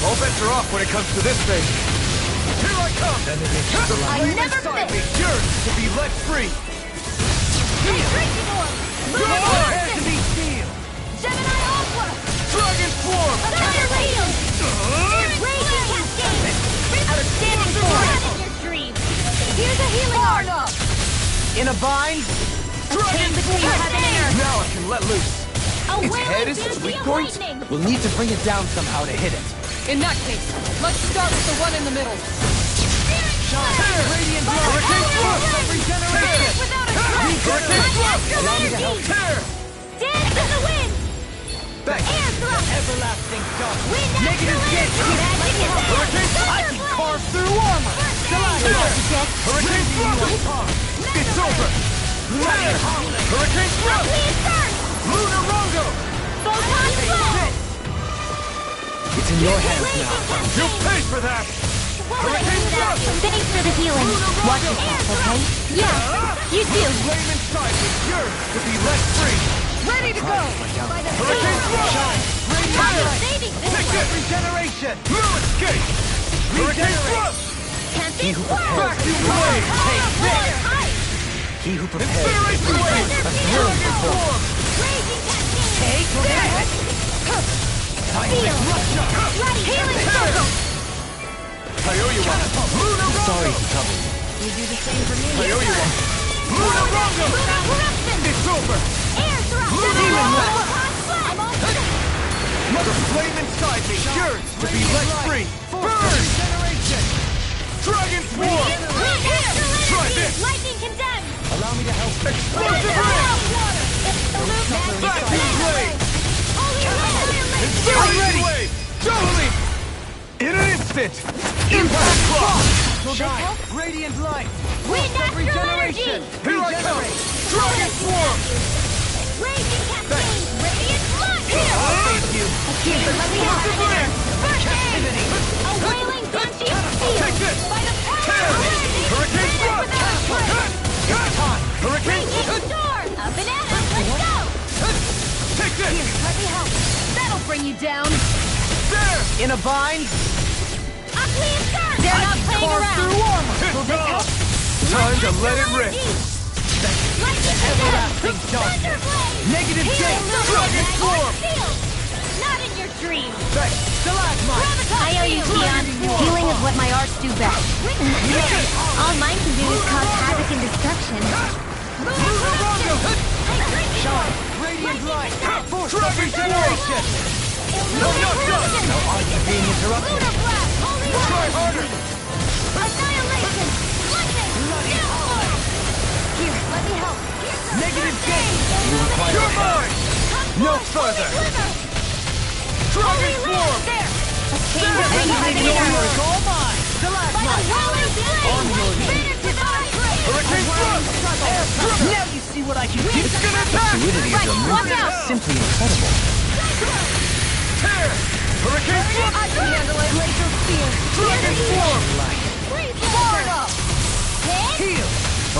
All bets are off when it comes to this thing. Here I come! The flame never inside me! miss. Yours to be let free! Drinking Orb! Go ahead to be sealed! Gemini Aqua! Dragon Swarm! Annihilation! Raging Cascade! Outstanding form! Not in your dream! Here's a healing art! In a bind? Dragon between heaven and earth! Now I can let loose! A Its wailing head is its Duty weak of point? lightning! We'll need to bring it down somehow to hit it. In that case, let's start with the one in the middle. Radiant blow! Hurricane Swarm! Regeneration! Without a trace! Hurricane Swarm! Allow me to help. Tear! Dance in the wind! Thanks! Air thrust! Everlasting dust! Wind Negative energy! jet! Magic is there! I can carve through armor! Hurricane Swarm! It's over! Tear! Hurricane Swarm! Please first! Lunar Rondo! Photon flow! It's in your hands Raging now. Cascade! You'll pay for that! Hurricane Swarm! Thanks for the healing. Watch yourself, okay? Yeah, you too! Flame inside me, yours to be let free! Ready to go! Hurricane Swarm! I'm saving this Take one! it! Regeneration! No escape! Hurricane Swarm! Can't be Back to blade! Take this! He who prepares Incineration wave! Dragon Swarm! Raging Cascade! Take this! Feel! Bloody healing circle! Tayoyuwa! Lunar Rondo! sorry to trouble you. You do the same for me. Tayoyuwa! Lunar Rondo! Lunar eruption! It's over! Air thrust! Lunar Rondo! I'm all set! The flame inside me, yours to be let free! Burn! Regeneration! Dragon Swarm! Try this! Lightning condemned! Allow me to help. Explosive ring! Back to blade! Incineration wave! Totally! In an instant! Impact clock! Will this help? Radiant light! Wind astral energy! Here I come! Dragon Swarm! Raging cascade! Radiant light! Thank you! Let me have Explosive ring! Captivity! a wailing Banshee of steel! Take this! By the power Tear! of lightning! Hurricane Swarm! Hurricane Raging storm! A banana! Let's go! Take this! Let me help! That'll bring you down. There! In a bind? Ugly insert! They're not playing Carve around! through armor! It's gone! Time to let it rip! Lightning Everlasting condemned! darkness! Thunderblade! Negative Healing J! Dragon Swarm! Shield! Not in your dreams! Stalagmite! I owe you, Tion. Healing is what my arts do best. All mine can do is cause havoc and destruction. Lunar Rondo! Shine! Radiant light! Force of Dragon regeneration! No, no, no! No arts are being interrupted! Lunar blast! Holy Try light! harder! Annihilation! Lightning! Here, let me help. Negative J! You're mine! No further! Dragon Swarm! There! It's all mine! The last night! Hurricane Thrust! Now you see what I can do! It's gonna attack! Fluidity of your movement is simply incredible. Tear! Hurricane Thrust! I can handle it. Laser spear. Dragon Swarm! Far up. Heal!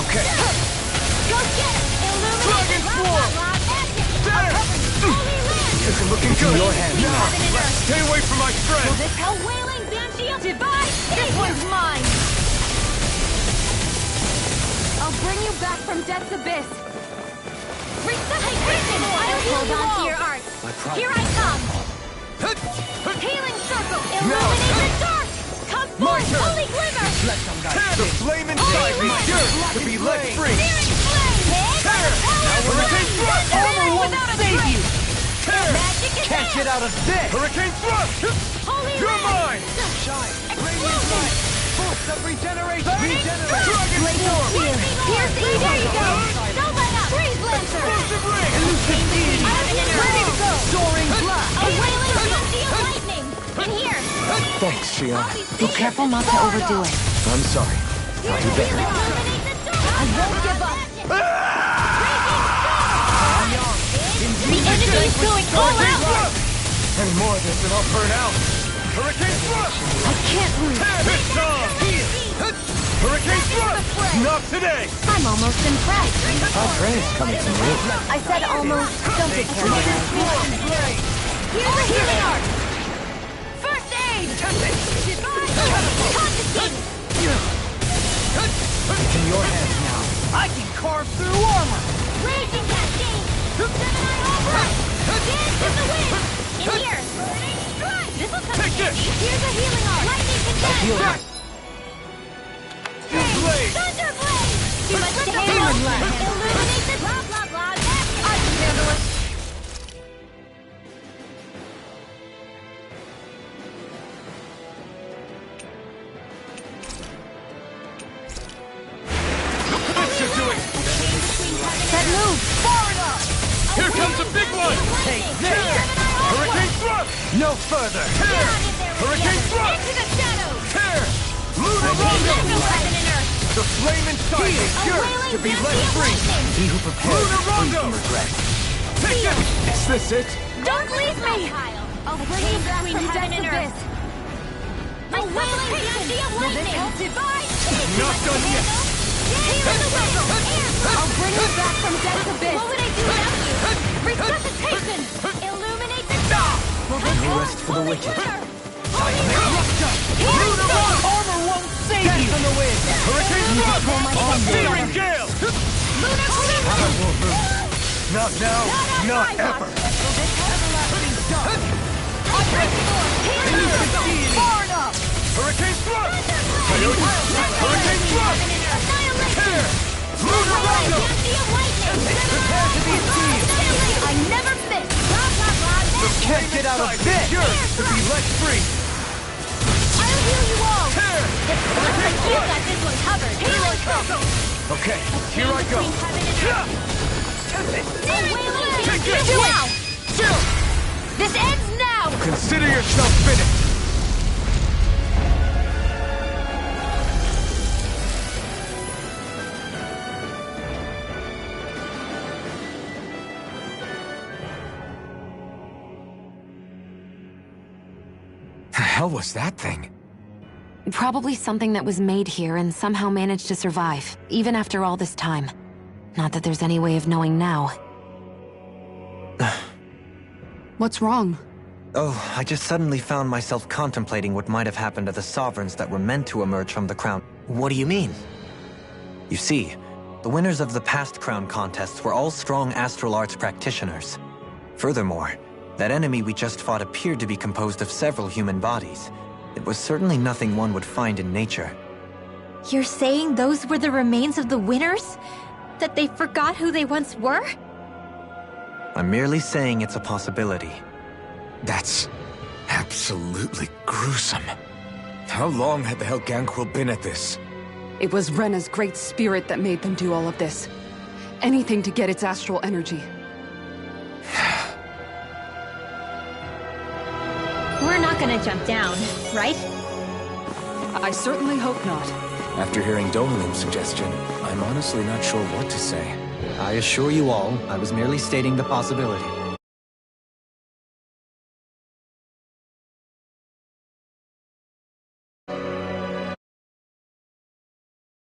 Okay. Go get it! Dragon Swarm! There! This is looking good. Your hand now. Stay away from my friend! This hell wailing banshee of divide! This one's mine! I'll bring you back from Death's abyss. Resuscitation! I'll hold on to your art. Here I come! Healing circle! Illuminate the dark! Come forth, turn. holy glimmer! Tear! The flame inside me yearns to be let free! Searing flame! Tear! Hurricane Thrust! Armor won't save you! Tear! Magic is Can't get out of this! Hurricane Thrust! Holy You're land! mine! Explosion! Force of regeneration! Dragon Swarm! Pierce E! There you go! Don't let up! Freeze Lancer! Explosive ring! Elusive deity! Ready to go! Soaring blast! A wailing banshee of lightning! In here! Thanks, Shion. Be careful not to overdo it. I'm sorry. I'll do better. Illuminate the dark! I won't give up! The enemy is going all out! Any more of this and I'll burn out! Hurricane Thrust! I can't lose! Tear! This time! Hurricane Thrust! Not today! I'm almost impressed. Our praise coming from you. I said almost. Don't get carried away. Here's a healing art! First aid! Divine! Confiscate! It's in your hands now. I can carve through armor! Raging Cascade! Gemini Opera! Dance in the wind! In here! This'll come in handy! Here's a healing art! Lightning condense! Blade! Thunder Blade! Too much to handle! Illuminate the blah blah blah! I can handle it. This should do it! That move. Far enough. Here comes a big one! Take this! Hurricane Thrust! No further! Tear! Hurricane Thrust! Into the shadows! Tear! Lunar There's Rondo! no heaven and earth! The flame inside me A yearns wailing to be let banshee of free! lightning! He who prepares Lunar is free Rondo! from regret. Take it! Is this it? Don't leave me! I'll bring you back from heaven Death's and abyss. A wailing banshee of lightning! Divide! Not done yet! Healing the wind! I'll bring you back from Death's abyss. What would I do without you? Resuscitation! Illuminate the dark! No rest for the wicked. Armor won't save you! From the wind! Hurricane Thrust! Searing Gale! Lunar Glimmer! Not now, not ever! Far enough. Hurricane Thrust! Coyote! Hurricane Thrust! Tear! Lunar Rondo! Prepare to be seized! I never miss! Blah, blah, blah, You can't get out of this! Yearns to be let free! I'll heal you all! Tear! Hurricane You Thrust! got this one covered! Healing circle! Okay, here I go! Take it! Now! This ends now! Consider yourself finished! The hell was that thing? Probably something that was made here and somehow managed to survive, even after all this time. Not that there's any way of knowing now. What's wrong? Oh, I just suddenly found myself contemplating what might have happened to the sovereigns that were meant to emerge from the crown. What do you mean? You see, the winners of the past crown contests were all strong astral arts practitioners. Furthermore, that enemy we just fought appeared to be composed of several human bodies. It was certainly nothing one would find in nature. You're saying those were the remains of the winners? That they forgot who they once were? I'm merely saying it's a possibility. That's absolutely gruesome. How long had the Helganquil been at this? It was Rena's great spirit that made them do all of this. Anything to get its astral energy. gonna jump down, right? I certainly hope not. After hearing Dohalim's suggestion, I'm honestly not sure what to say. I assure you all, I was merely stating the possibility.